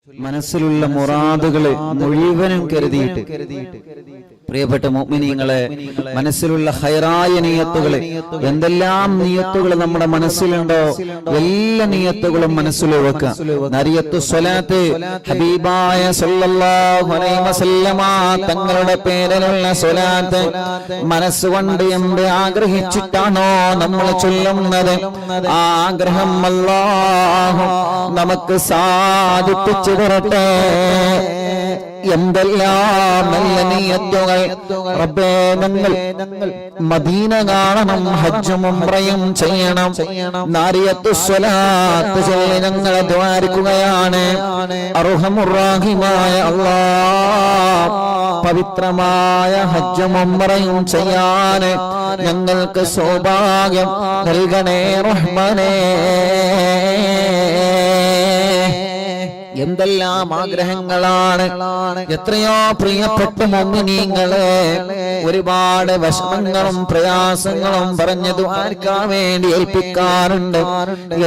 മനസ്സിലുള്ള മുറാദുകളെ മുഴുവനും കരുതിയിട്ട് പ്രിയപ്പെട്ട മുഅ്മിനീങ്ങളെ, മനസ്സിലുള്ള ഖൈറായ നിയത്തുകളെ, എന്തെല്ലാം നിയത്തുകൾ നമ്മുടെ മനസ്സിലുണ്ടോ എല്ലാ നിയത്തുകളും മനസ്സിൽ വെക്കുക. നരിയത്തു സ്വലാത്ത്, ഹബീബായ സല്ലല്ലാഹു അലൈഹി വസല്ലമ തങ്ങളുടെ പേരിലുള്ള സ്വലാത്ത് മനസ്സുകൊണ്ട് എന്ത് ആഗ്രഹിച്ചിട്ടാണോ നമ്മൾ ചൊല്ലുന്നത്, ആ ആഗ്രഹം അല്ലാഹു നമുക്ക് സാധിപ്പിച്ചു തരട്ടെ. എന്തെല്ലാം നല്ല നിയത്തുകൾ റബ്ബേ, ഞങ്ങൾ മദീന കാണണം, ഹജ്ജും ഉംറയും ചെയ്യണം, നാരിയത്തു സ്വലാത്ത് ചൊല്ലി ഞങ്ങൾ ദ്വാരിക്കുകയാണ്. അർഹമുർ റഹീമായ അല്ലാഹ്, പവിത്രമായ ഹജ്ജും ഉംറയും ചെയ്യാൻ ഞങ്ങൾക്ക് സൗഭാഗ്യം നൽകണേ റഹ്മാനേ. എന്തെല്ലാം ആഗ്രഹങ്ങളാണ്. എത്രയോ പ്രിയപ്പെട്ട മുഅ്മിനീങ്ങളെ ഒരുപാട് വിഷമങ്ങളും പ്രയാസങ്ങളും പറഞ്ഞത് ആർക്കാൻ വേണ്ടി ഏൽപ്പിക്കാറുണ്ട്.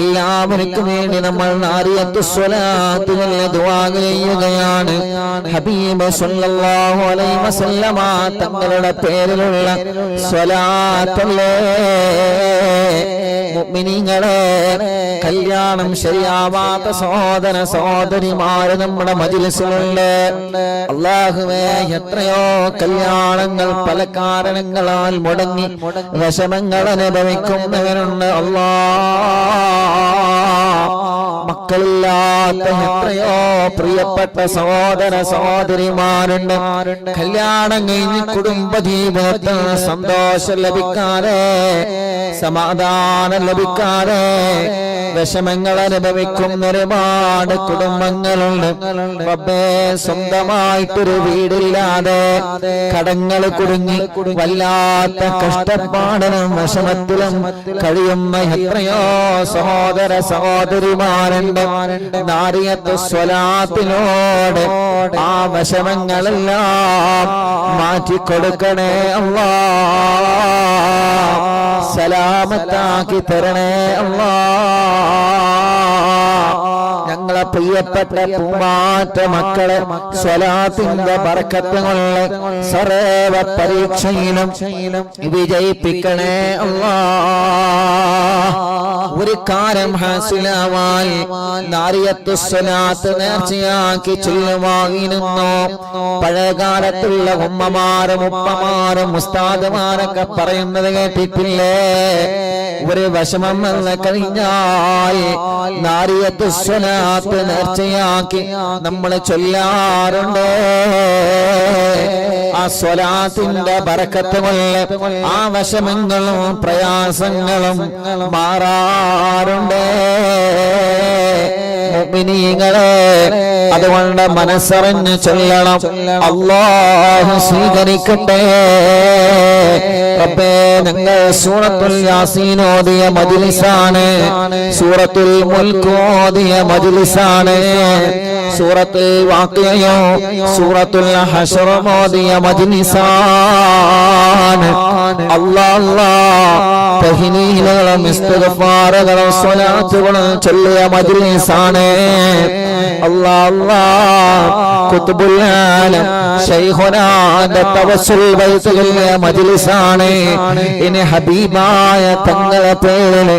എല്ലാവർക്കും വേണ്ടി നമ്മൾ നാരിയത്തു സ്വലാത്ത് ചൊല്ലി ദുആ ചെയ്യുകയാണ്. ഹബീബ് സല്ലല്ലാഹു അലൈഹി വസല്ലമ തങ്ങളുടെ പേരിലുള്ള സ്വലാത്തല്ലേ. മുഅ്മിനീങ്ങളെ, കല്യാണം ശരിയാവാത്ത സഹോദര സഹോദരിമാര് നമ്മുടെ മജ്‌ലിസിലുണ്ട്. അല്ലാഹുവേ, എത്രയോ കല്യാണങ്ങൾ പല കാരണങ്ങളാൽ മുടങ്ങി വിഷമങ്ങൾ അനുഭവിക്കുന്നവരുണ്ട്. മക്കളില്ലാത്ത എത്രയോ പ്രിയപ്പെട്ട സഹോദര സഹോദരിമാരുണ്ട്. കല്യാണം കഴിഞ്ഞ് കുടുംബ ജീവിതത്തിൽ സന്തോഷം ലഭിക്കാതെ, സമാധാനം ലഭിക്കാതെ വിഷമങ്ങൾ അനുഭവിക്കുന്ന ഒരുപാട് കുടുംബങ്ങളുണ്ട്. റബ്ബേ, സ്വന്തമായിട്ടൊരു വീടില്ലാതെ കടങ്ങൾ കുടുങ്ങി വല്ലാത്ത കഷ്ടപ്പാടിനും വിഷമത്തിലും കഴിയുന്ന എത്രയോ സഹോദര സഹോദരിമാരുണ്ട്. നാരിയത്തു സ്വലാത്തിനോട് ആ വിഷമങ്ങളെല്ലാം മാറ്റിക്കൊടുക്കണേ അല്ലാഹ്, സലാമത്താക്കി തരണേ അല്ലാഹ്. ഞങ്ങളെ പ്രിയപ്പെട്ട പൂമാറ്റ മക്കളെ സ്വലാത്തിന്റെ ബർക്കത്ത് കൊണ്ട് സർവ പരീക്ഷയിലും വിജയിപ്പിക്കണേ അല്ലാഹ്. ഒരു കാര്യം ഹാസിലാവാൻ നാരിയത്തു സ്വലാത്ത് നേർച്ചയാക്കി ചൊല്ലുവായിരുന്നു. പഴയകാലത്തുള്ള ഉമ്മമാരും ഉപ്പമാരും ഉസ്താദുമാരൊക്കെ പറയുന്നത് കേട്ടിട്ടില്ലേ? ഒരു വിഷമം വന്ന് കഴിഞ്ഞാൽ നാരിയത്തു സ്വലാത്ത് നേർച്ചയാക്കി നമ്മൾ ചൊല്ലാറുണ്ട്. ആ സ്വലാത്തിന്റെ ബർക്കത്ത് കൊണ്ട് ആ വിഷമങ്ങളും പ്രയാസങ്ങളും മാറാറുണ്ട്. മുഅ്മിനീങ്ങളെ, അതുകൊണ്ട് മനസ്സറിഞ്ഞ് ചൊല്ലണം. അല്ലാഹു സ്വീകരിക്കട്ടെ. റബ്ബേ, ഞങ്ങൾ സൂറത്തുൽ യാസീൻ ഓതിയ മജ്‌ലിസാണ്, സൂറത്തുൽ മുൽക്ക് ഓതിയ മജ്‌ലിസാണ്, സൂറത്തുൽ വാഖിഅയോ സൂറത്തുൽ ഹശർ ഓതിയ മജ്‌ലിസാണ്. അല്ലാഹ്, തഹ്ലീലുകളും ഇസ്തിഗ്ഫാറുകളും സ്വലാത്തുകളും ചൊല്ലിയ മജ്‌ലിസാണ്. അല്ലാഹ്, ഖുത്ബുൽ ആലം ശൈഖുനാന്റെ തവസ്സുൽ ബൈത്തുൽ മജ്‌ലിസാണ്. ഇനി ഹബീബായ തങ്ങളെ പേരിൽ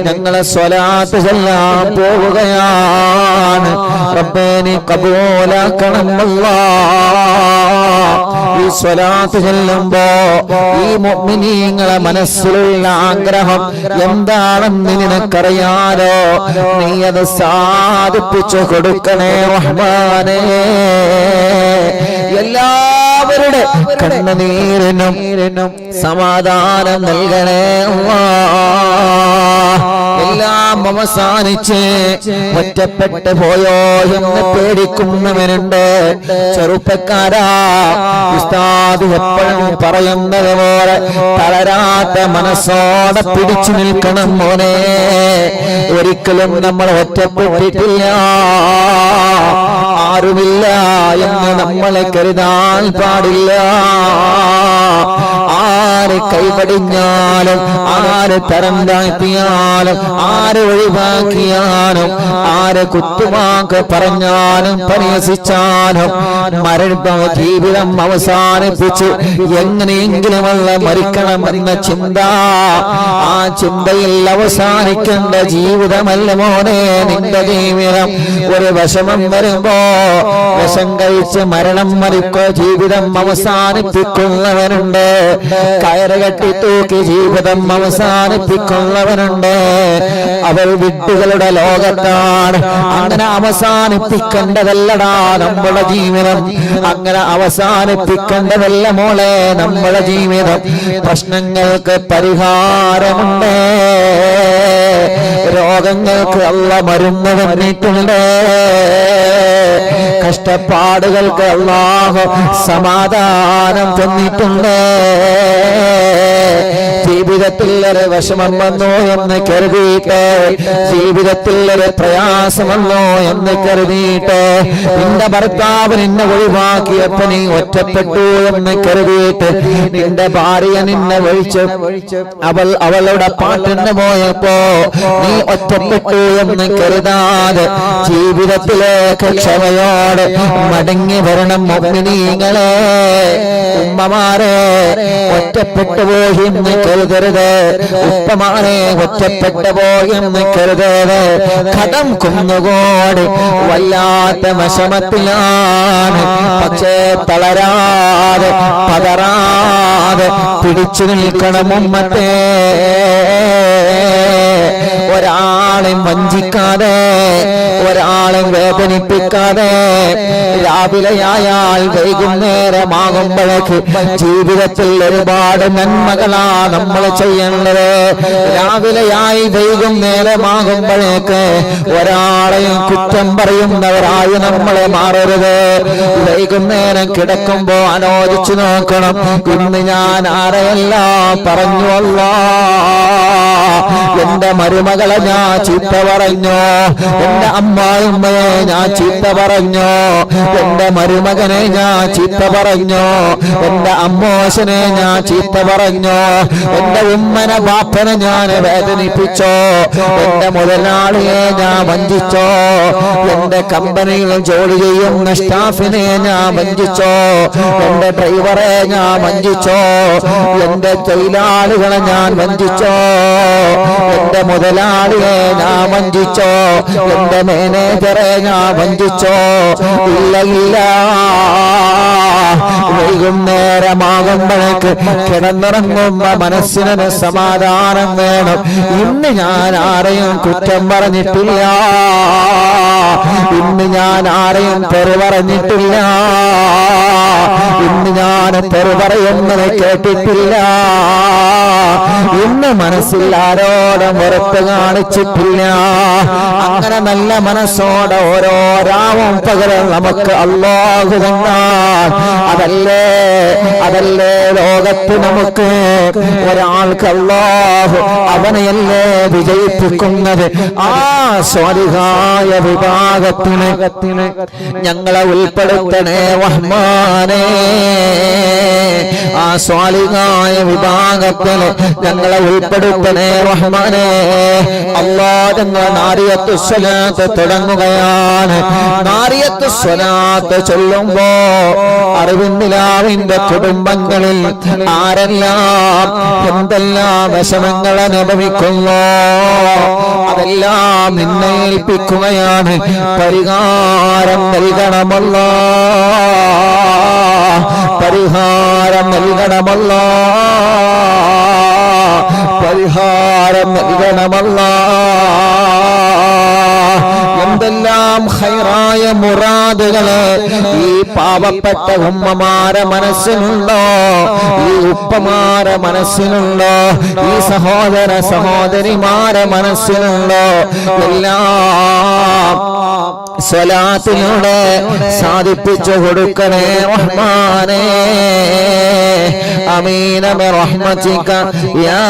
ഞങ്ങളെ സ്വലാത്ത് ചൊല്ലാൻ പോവുകയാണ്. റബ്ബേ, നീ ഖബൂലാക്കണം അല്ലാഹ്. ഈ സ്വലാത്ത് ചൊല്ലുമ്പോ ഈ മുഅ്മിനീങ്ങളെ മനസ്സിലുള്ള ആഗ്രഹം എന്താണെന്ന് നിനക്കറിയാലോ. നീ അത് സാധിപ്പിച്ചു കൊടുക്കണേ റഹ്മാനേ. എല്ലാവരുടെ കണ്ണുനീരിനും സമാധാനം നൽകണേ അല്ലാഹ്. എല്ലാം അവസാനിച്ച് ഒറ്റപ്പെട്ടു പോയോ എന്ന് പേടിക്കുന്നവരുണ്ട്. ചെറുപ്പക്കാരാ, ഉസ്താദ് എപ്പോഴും പറയുന്നത് പോലെ തളരാത്ത മനസ്സോടെ പിടിച്ചു നിൽക്കണം മോനെ. ഒരിക്കലും നമ്മൾ ഒറ്റപ്പെട്ടിട്ടില്ല, ആരുമില്ല എന്ന് നമ്മളെ കരുതാൻ പാടില്ല. ആര് കൈപടിഞ്ഞാലും ആര് തരം താഴ്ത്തിയാലും ആര് ഒഴിവാക്കിയാലും ആര് കുത്തുവാക്ക് പറഞ്ഞാലും പരിഹസിച്ചാലും ജീവിതം അവസാനിപ്പിച്ച് എങ്ങനെയെങ്കിലുമുള്ള മരിക്കണമെന്ന ചിന്ത, ആ ചിന്തയിൽ അവസാനിക്കേണ്ട ജീവിതമല്ല മോനെ നിന്റെ ജീവിതം. ഒരു വിഷമം വരുമ്പോ വിഷം കഴിച്ച് മരണം മരിക്കോ ജീവിതം അവസാനിപ്പിക്കുന്നവനുണ്ട്. കയറ് കെട്ടി തൂക്കി ജീവിതം അവസാനിപ്പിക്കുന്നവനുണ്ട്. അവൾ വിഡ്ഢികളുടെ ലോകത്താണ്. അങ്ങനെ അവസാനിപ്പിക്കേണ്ടതല്ലടാ നമ്മുടെ ജീവിതം. അങ്ങനെ അവസാനിപ്പിക്കേണ്ടതല്ല മോളെ നമ്മുടെ ജീവിതം. പ്രശ്നങ്ങൾക്ക് പരിഹാരമുണ്ട്, രോഗങ്ങൾക്ക് അള്ള മരുന്ന് തന്നിട്ടുണ്ട്, കഷ്ടപ്പാടുകൾക്ക് അല്ലാഹു സമാധാനം തന്നിട്ടുണ്ട്. ജീവിതത്തിൽ ഒരു വിഷമം വന്നോ എന്ന് കരുതിയിട്ട്, ജീവിതത്തിൽ ഒരു പ്രയാസം വന്നോ എന്ന് കരുതിയിട്ട്, നിന്റെ ഭർത്താവ് നിന്നെ ഒഴിവാക്കിയപ്പോ നീ ഒറ്റപ്പെട്ടു എന്ന് കരുതിയിട്ട്, നിന്റെ ഭാര്യ നിന്നെ ഒഴിച്ച് അവളുടെ പാട്ടിന് പോയപ്പോ നീ ഒറ്റപ്പെട്ടു എന്ന് കരുതാതെ ജീവിതത്തിലേക്ക് ക്ഷമയോടെ മടങ്ങി വരണം. മുഅ്മിനീങ്ങളെ, ഉമ്മമാരെ, ഒറ്റപ്പെട്ടു പോയി എന്ന് കരുതരുത്. ഉപ്പമാരെ, ഒറ്റപ്പെട്ടു പോയി എന്ന് കരുതരുത്. കടം കുന്നുകൂടി വല്ലാത്ത വിഷമത്തിലാണ്. പക്ഷേ തളരാതെ പതറാതെ പിടിച്ചു നിൽക്കണം ഉമ്മത്തെ. ഒരാളെയും വഞ്ചിക്കാതെ, ഒരാളെയും വേദനിപ്പിക്കാതെ, രാവിലെയായാൽ വൈകുന്നേരമാകുമ്പോഴേക്ക് ജീവിതത്തിൽ ഒരുപാട് നന്മകളാ നമ്മൾ ചെയ്യേണ്ടത്. രാവിലെയായി വൈകുന്നേരമാകുമ്പോഴേക്ക് ഒരാളെയും കുറ്റം പറയുന്നവരായി നമ്മളെ മാറരുത്. വൈകുന്നേരം കിടക്കുമ്പോ ആലോചിച്ചു നോക്കണം, ഇന്ന് ഞാൻ ആരെയെല്ലാം പറഞ്ഞു അല്ലാ. എന്റെ മരുമകളെ ഞാൻ ചീത്ത പറഞ്ഞു, എന്റെ അമ്മായിമ്മയെ ഞാൻ ചീത്ത പറഞ്ഞു, എന്റെ മരുമകനെ ഞാൻ ചീത്ത പറഞ്ഞു, എന്റെ അമ്മോശനെ ഞാൻ ചീത്ത പറഞ്ഞു, എന്റെ ഉമ്മനെ ബാപ്പനെ ഞാൻ വേദനിപ്പിച്ചോ, എന്റെ മുതലാളിയെ ഞാൻ വഞ്ചിച്ചോ, എന്റെ കമ്പനിയിൽ ജോലി ചെയ്യുന്ന സ്റ്റാഫിനെ ഞാൻ വഞ്ചിച്ചോ, എന്റെ ഡ്രൈവറെ ഞാൻ വഞ്ചിച്ചോ, എന്റെ തൊഴിലാളികളെ ഞാൻ വഞ്ചിച്ചോ, എന്റെ മുതലാളിയെ ഞാൻ വഞ്ചിച്ചോ, എന്റെ മാനേജറെ ഞാൻ വഞ്ചിച്ചോ. ഇല്ല ഇല്ല, വൈകുന്നേരമാകുമ്പോഴേക്ക് കിടന്നിറങ്ങുമ്പോ മനസ്സിന് സമാധാനം വേണം. ഇന്ന് ഞാൻ ആരെയും കുറ്റം പറഞ്ഞിട്ടില്ല, ഇന്ന് ഞാൻ ആരെയും തെറി പറഞ്ഞിട്ടില്ല, ഇന്ന് ഞാൻ തെറി പറയുന്നത് കേട്ടിട്ടില്ല, ഇന്ന് മനസ്സിൽ ആരോടും വെറുപ്പ് കാണിച്ചിട്ടില്ല. അങ്ങനെ നല്ല മനസ്സോടെ ഓരോ രാവും പകരം നമുക്ക് അല്ലാഹു തന്നാൽ അതല്ലേ ലോകത്ത് നമുക്ക് ഒരാൾക്ക് അല്ലാഹു അവനെയല്ലേ വിജയിപ്പിക്കുന്നത്. ആ സ്വാലിഹായ വിഭാഗത്തിന് ഞങ്ങളെ ഉൾപ്പെടുത്തണേ റഹ്മാനേ. ആ സ്വാലിഹായ വിഭാഗത്തിൽ ഞങ്ങളെ ഉൾപ്പെടുത്തണേ റഹ്മാനേ. അല്ലാഹ് ഞങ്ങൾ നാരിയത്തു സ്വലാത്ത് തുടങ്ങുകയാണ്. നാരിയത്തു സ്വലാത്ത് ചൊല്ലുമ്പോ അറിവിന്ദിലാവിന്റെ കുടുംബങ്ങളിൽ ആരെല്ലാം എന്തെല്ലാം വിഷമങ്ങൾ അനുഭവിക്കുന്നു അതെല്ലാം നിന്നെ ഏൽപ്പിക്കുകയാണ്. പരിഹാരം നൽകണമല്ലോ, പരിഹാരം നൽകണമല്ലോ, പരിഹാരം നൽകണമല്ലോ. എന്തെല്ലാം ഖൈറായ മുറാദുകള് ഈ പാവപ്പെട്ട ഉമ്മമാരെ മനസ്സിലുണ്ടോ, ഈ ഉപ്പമാരെ മനസ്സിലുണ്ടോ, ഈ സഹോദര സഹോദരിമാരെ മനസ്സിലുണ്ടോ, എല്ലാം സ്വലാത്തിലൂടെ സാധിപ്പിച്ചു കൊടുക്കണേ റഹ്മാനേ. ആമീന ബിറഹ്മതിക യാ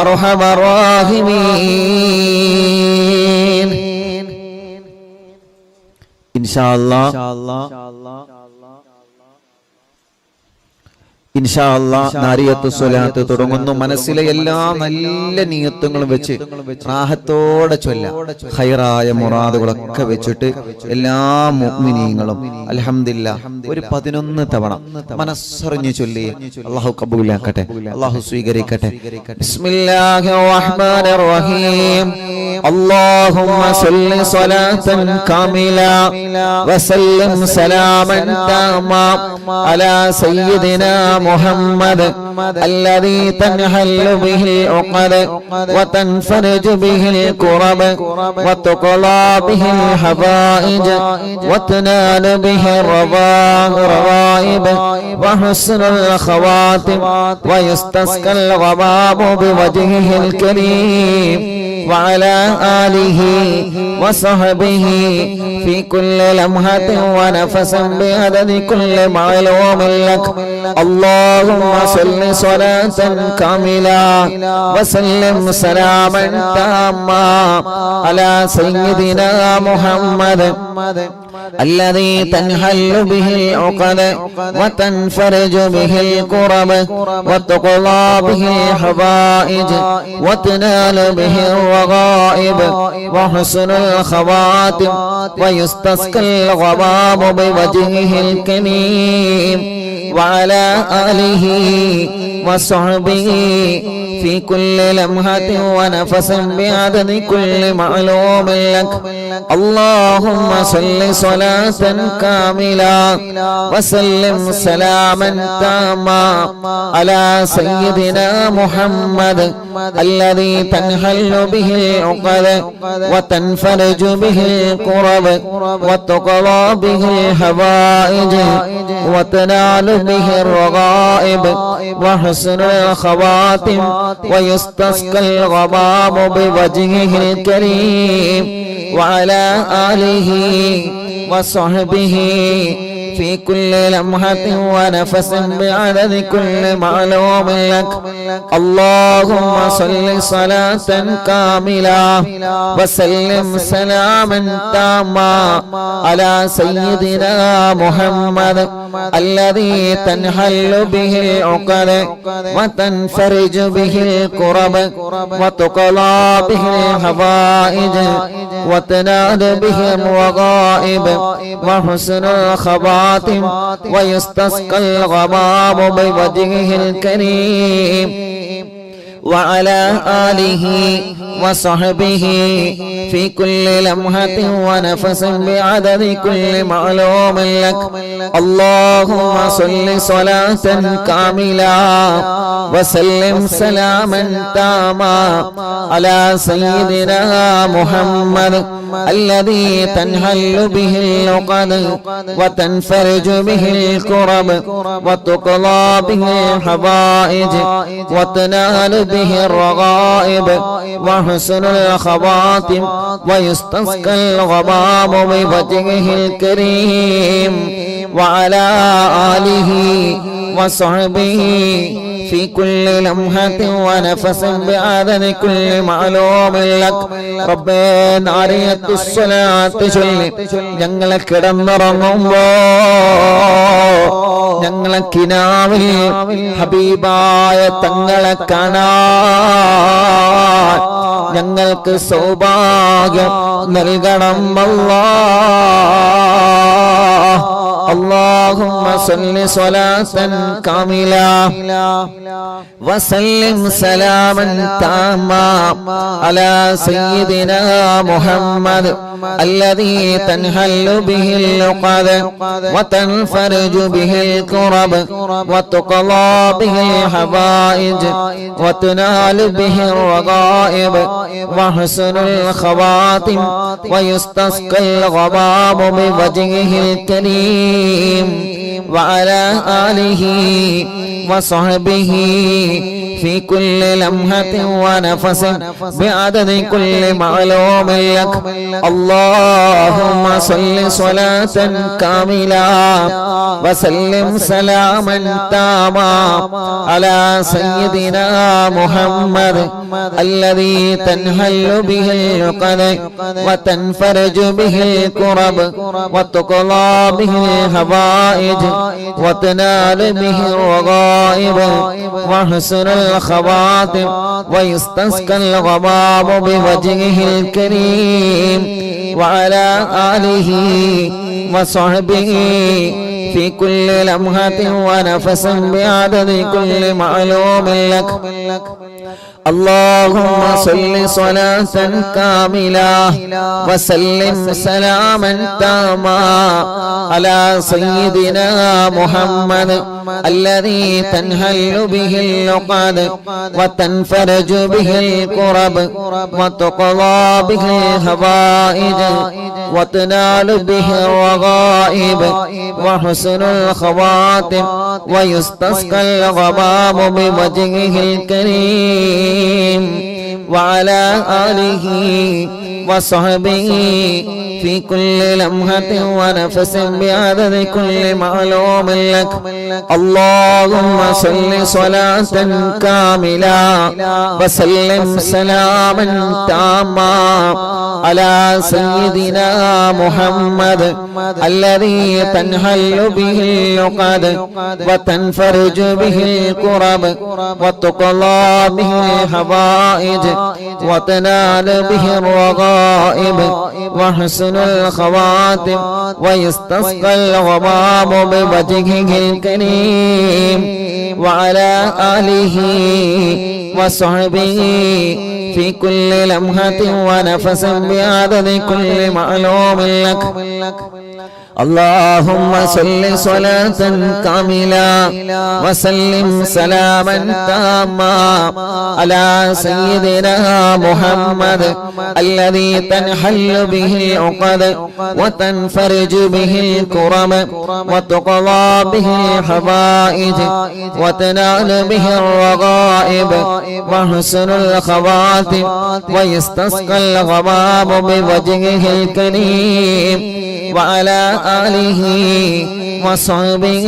അർഹമർ റഹീമീൻ. ഇൻഷാ അല്ലാഹ് ഇൻഷാ അല്ലാഹ് നാരിയത്തു സ്വലാത്ത് തുടങ്ങുന്നു. മനസ്സിലെ എല്ലാ നല്ല നിയത്തുകളും വെച്ച് റാഹത്തോടെ ചൊല്ലാം. ഖൈറായ മുറാദുകളൊക്കെ വെച്ചിട്ട് എല്ലാ മുഅ്മിനീങ്ങളും അൽഹംദുലില്ലാഹ് ഒരു 11 തവണ മനസ്സറിഞ്ഞു ചൊല്ലി. അല്ലാഹു ഖബൂലാക്കട്ടെ, അല്ലാഹു സ്വീകരിക്കട്ടെ. ബിസ്മില്ലാഹിർ റഹ്മാനിർ റഹീം. اللهم صل صلاة كاملة وسلم سلاما تاما على سيدنا محمد الذي تنحل به العقد وتنفرج به الكرب وتقضى به الحوائج وتنال به الرغائب وحسن الخواتم ويستسقى الغمام بوجهه الكريم وعلى آله وصحبه في كل لمحة ونفس بعدد كل معلوم لك. اللهم صل صلاة كاملة وسلم سلاما تاما على سيدنا محمد الذي تنحل به العقد وتنفرج به الكرب وتقضى به الحوائج وتنال به الرغائب وحسن الخواتم ويستسقى الغمام بوجهه الكريم وعلى آله وصحبه في كل لمحة ونفس بعدد كل معلوم لك. اللهم صل صلاة كاملة وسلم سلاما تاما على سيدنا محمد الذي تنحل به العقد وتنفرج به الكرب وتقضى به الحوائج وتنال به الرغائب وحسن الخواتم ويستسقى الغمام بوجهه الكريم وعلى آله وصحبه في كل لمحة ونفس بعدد كل معلوم لك. اللهم صل صلاة كاملة وسلم سلاما تاما على سيدنا محمد الذي تنحل به العقد وتنفرج به الكرب وتقضى به الحوائج وتنال به الرغائب وحسن الخواتم ويستسقى الغمام بوجهه الكريم وعلى آله وصحبه في كل لمحة ونفس بعدد كل معلوم لك. اللهم صل صلاة كاملة وسلم سلاما تاما على سيدنا محمد الذي تنحل به العقد وتنفرج به الكرب وتقضى به الحوائج وتنال به الرغائب وحسن الخواتم ويستسقى الغمام بوجهه الكريم وعلى آله وصحبه في كل لمحة ونفس بعدد كل معلوم لك. ربنا عريت الصلاة ചൊല്ലി ഞങ്ങളെ കിടന്നുറങ്ങുമ്പോ ഞങ്ങളെ കിനാവിൽ ഹബീബായ തങ്ങളെ കാണാൻ ഞങ്ങൾക്ക് സൗഭാഗ്യം നൽകണം അല്ലാഹ്. اللهم صل صلاة كاملة وسلم سلاما تاما على سيدنا محمد الذي تنحل به العقد وتنفرج به الكرب وتقضى به الحوائج وتنال به الرغائب وحسن الخواتم ويستسقى الغمام بوجهه الكريم وعلى آله وصحبه في كل لمحة ونفس بعدد كل معلوم لك. اللهم صل صلاة كاملة وسلم سلاما تاما على سيدنا محمد الذي تنحل به العقد وتنفرج به الكرب وتقضى به الحوائج وتنال به الرغائب وحسن الخواتم ويستسقى الغمام بوجهه الكريم وعلى آله وصحبه في كل لمحة ونفس بعدد كل معلوم لك. اللهم صل صلاة كاملة وسلم سلاما تاما على سيدنا محمد الذي تنحل به العقد وتنفرج به الكرب وتقضى به الحوائج وتنال به الرغائب وحسن الخواتم ويستسقى الغمام بوجهه الكريم وعلى آله وصحبه في كل لمحة ونفس بعدد كل معلوم لك. اللهم صل صلاة كاملة وسلم سلاما تاما على سيدنا محمد الذي تنحل به العقد وتنفرج به الكرب وتقضى به الحوائج وتنال به الرغائب وحسن الخواتم ويستسقى الغمام بوجهه الكريم وعلى آله وصحبه في كل لمحة ونفس بعدد كل معلوم لك. اللهم صل صلاة كاملة وسلم سلاما تاما على سيدنا محمد الذي تنحل به العقد وتنفرج به الكرم وتقضى به الحوائج وتنال به الرغائب وحسن الخواتم ويستسقى الغمام بوجهه الكريم وعلى آله وصحبه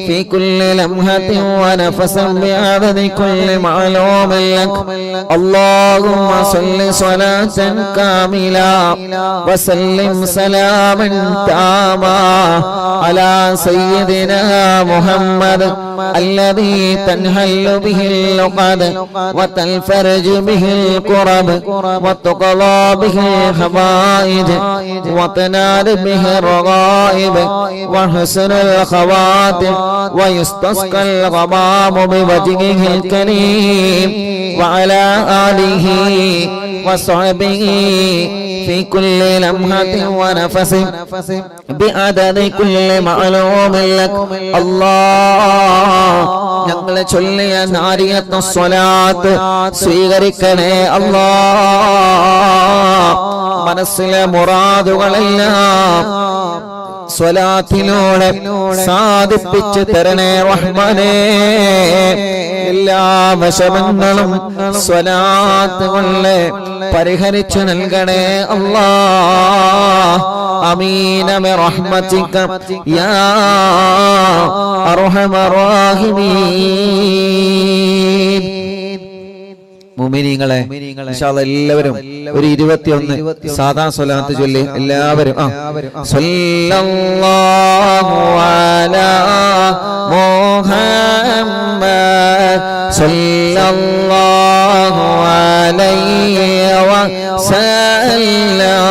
في كل لمحة ونفس بعدد كل معلوم لك. اللهم صل صلاة كاملة وسلم سلاما تاما على سيدنا محمد الذي تنحل به العقد وتنفرج به الكرب وتقضى به الحوائج وتنال به الرغائب وحسن الخواتم ويستسقى الغمام بوجهه الكريم وعلى آله وصحبه في كل لمحة ونفس بعدد كل معلوم لك. الله ഞങ്ങളെ ചൊല്ലിയ നാരിയത്ത് സ്വലാത്ത് സ്വീകരിക്കണേ അല്ലാഹ്. മനസ്സിലെ മുറാദുകളെല്ലാം സ്വലാത്തിലൂടെ സാധിപ്പിച്ചു തരണേ റഹ്മാനേ. എല്ലാ വിഷമങ്ങളും സ്വലാത്ത് കൊണ്ട് പരിഹരിച്ചു നൽകണേ അല്ലാഹ്. ആമീന ബിറഹ്മതിക യാ അർഹമർ റഹീമീൻ. മുഅ്മിനീങ്ങളെ ഇൻഷാ അല്ലാഹ് എല്ലാവരും ഒരു 21 സാദാ സ്വലാത്ത് ചൊല്ലി എല്ലാവരും സല്ലല്ലാഹു അലാ മുഹമ്മദ് സല്ലല്ലാഹു അലൈഹി വസല്ലം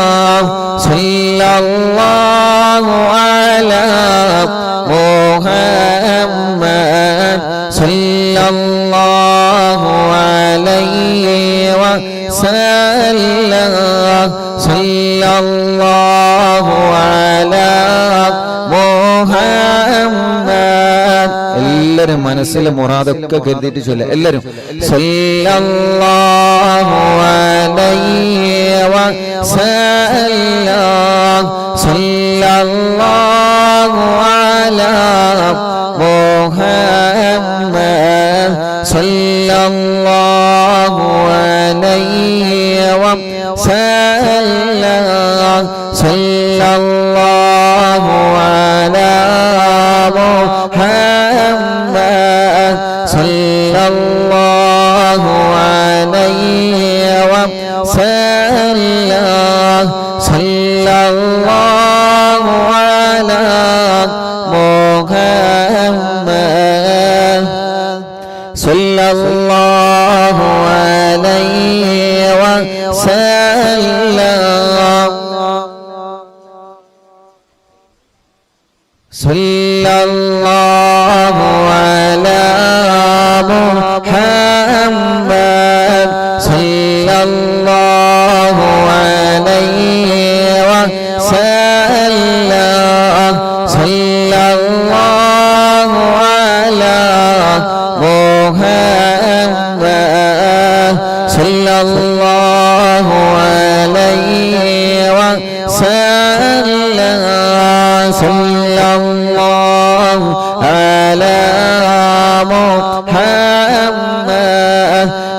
സല്ലല്ലാഹു അലാ മുഹമ്മദ് സല്ലല്ലാഹു അലൈഹി വസല്ലം സല്ലല്ലാഹു അലാ മുഹമ്മദ്. എല്ലാവരും മനസ്സിലെ മുറാദൊക്കെ കരുതിയിട്ട് ചൊല്ലുക. എല്ലാവരും സല്ലല്ലാഹു അലൈഹി വസല്ലം സല്ലല്ലാഹു അലാ മുഹമ്മദ് സല്ലല്ലാഹു അലൈഹി വസല്ലം സല്ലല്ലാഹു അലാ മുഹമ്മദ് സല്ലല്ലാഹു അലൈഹി വസല്ലം സല്ലല്ലാഹു അലാ മുഹമ്മദ് സല്ലല്ലാഹു അലൈഹി വസല്ലം സല്ലല്ലാഹു അലാ മുഹമ്മദ് സല്ലല്ലാഹു അലൈഹി വസല്ലം സല്ലല്ലാഹു അലാ മുഹമ്മദ് സല്ലല്ലാഹു അലൈഹി വസല്ലം സല്ലല്ലാഹു അലാ മുഹമ്മദ്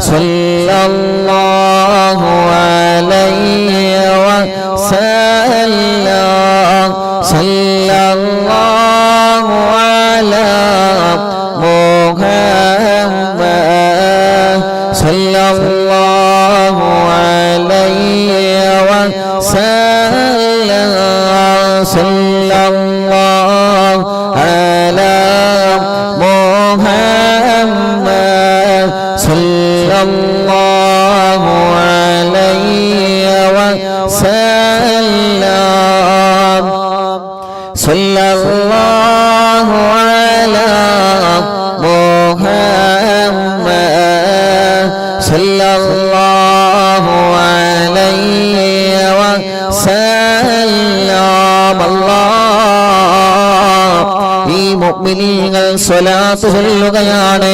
സല്ലല്ലാഹു അലൈഹി വസല്ലം സല്ലല്ലാഹു അലാ മുഹമ്മദ് സല്ലല്ലാഹു അലൈഹി വസല്ലം സല്ലല്ലാഹു അലാ മുഹമ്മദ് സല്ലല്ലാഹു അലൈഹി വസല്ലം സല്ലല്ലാഹു അലാ മുഹമ്മദ് സല്ലല്ലാഹു അലൈഹി വസല്ലം അല്ലാഹ് ഈ മുഅ്മിനീങ്ങൾ സ്വലാത്ത് ചൊല്ലുകയാണ്.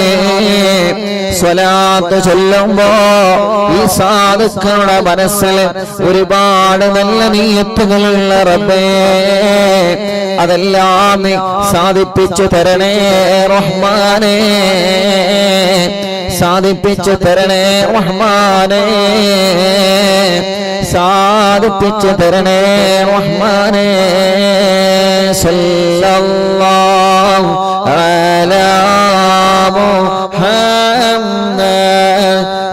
സ്വലാത്ത് ചൊല്ലുമ്പോ ഈ സാധുക്കളുടെ മനസ്സിൽ ഒരുപാട് നല്ല നീയത്തുകളുള്ള റബ്ബേ അതെല്ലാം നീ സാധിപ്പിച്ചു തരണേ റഹ്മാനേ, സാധിപ്പിച്ചു തരണേ റഹ്മാനേ, സാധിപ്പിച്ചു തരണേ റഹ്മാനേ. സല്ലല്ലാഹു അലാ മുഹമ്മദ്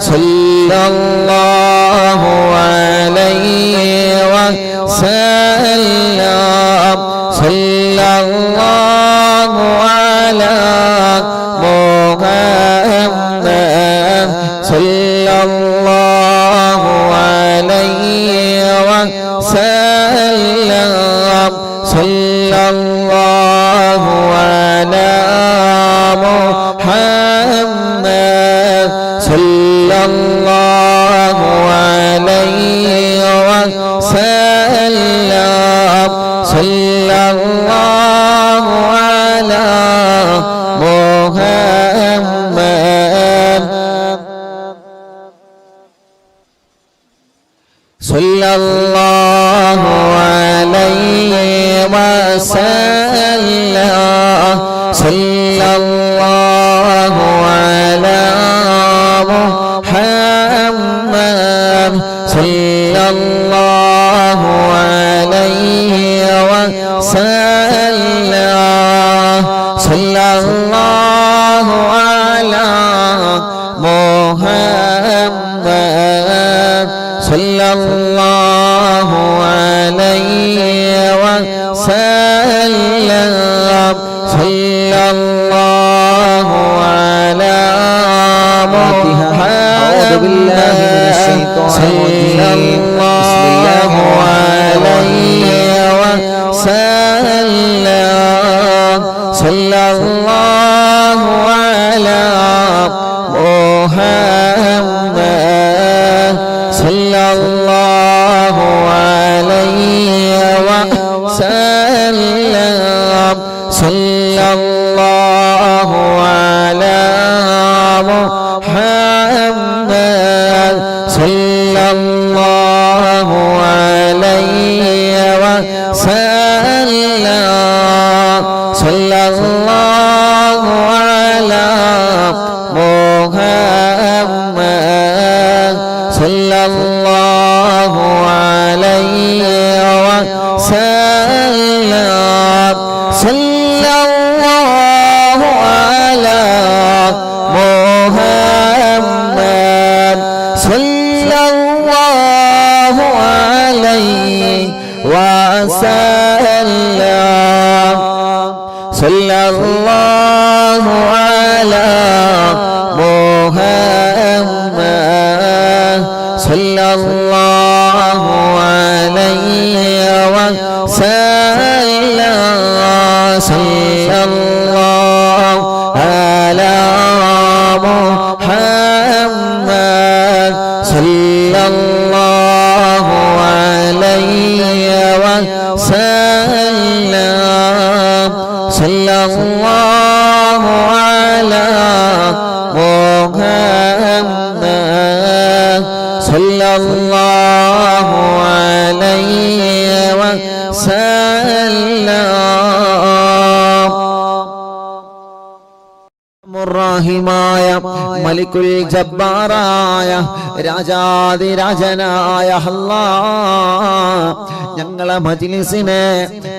സല്ലല്ലാഹു അലൈഹി വസല്ലം സല്ലല്ലാഹു അലാ മുഹമ്മദ് സല്ലല്ലാഹു അലൈഹി വസല്ലം സല്ലല്ലാഹു അലാ മുഹമ്മദ് സല്ലല്ലാഹു അലൈഹി വസല്ലം സല്ലല്ലാഹു അലാ മുഹമ്മദ് സല്ലല്ലാഹു അലൈഹി വസല്ലം സല്ലല്ലാഹു അലാ മുഹമ്മദ് സല്ലല്ലാഹു അലൈഹി വസല്ലം സല്ലല്ലാഹു അലാ മുഹമ്മദ് സല്ലല്ലാഹു അലൈഹി വസല്ലം സല്ലല്ലാഹു അലാ മുഹമ്മദ് സല്ലല്ലാഹു അലൈഹി വസല്ലം സല്ലല്ലാഹു അലാ മുഹമ്മദ് സല്ലല്ലാഹു അലൈഹി വസല്ലം സല്ലല്ലാഹു അലാ മുഹമ്മദ് സല്ലല്ലാഹു അലൈഹി വസല്ലം സല്ലല്ലാഹു അലാ മുഹമ്മദ് സല്ലല്ലാഹു അലൈഹി വസല്ലം وسلم صلى الله على محمد صلى الله عليه وسلم صلى الله على محمد صلى الله عليه وسلم صلى الله على محمد صلى الله عليه وسلم صلى الله على محمد صلى الله عليه وسلم റഹീമായ മലിക്കുൽ ജബ്ബാറായ രാജാതിരാജനായ അല്ലാഹ് ഞങ്ങളെ മജ്ലിസിനെ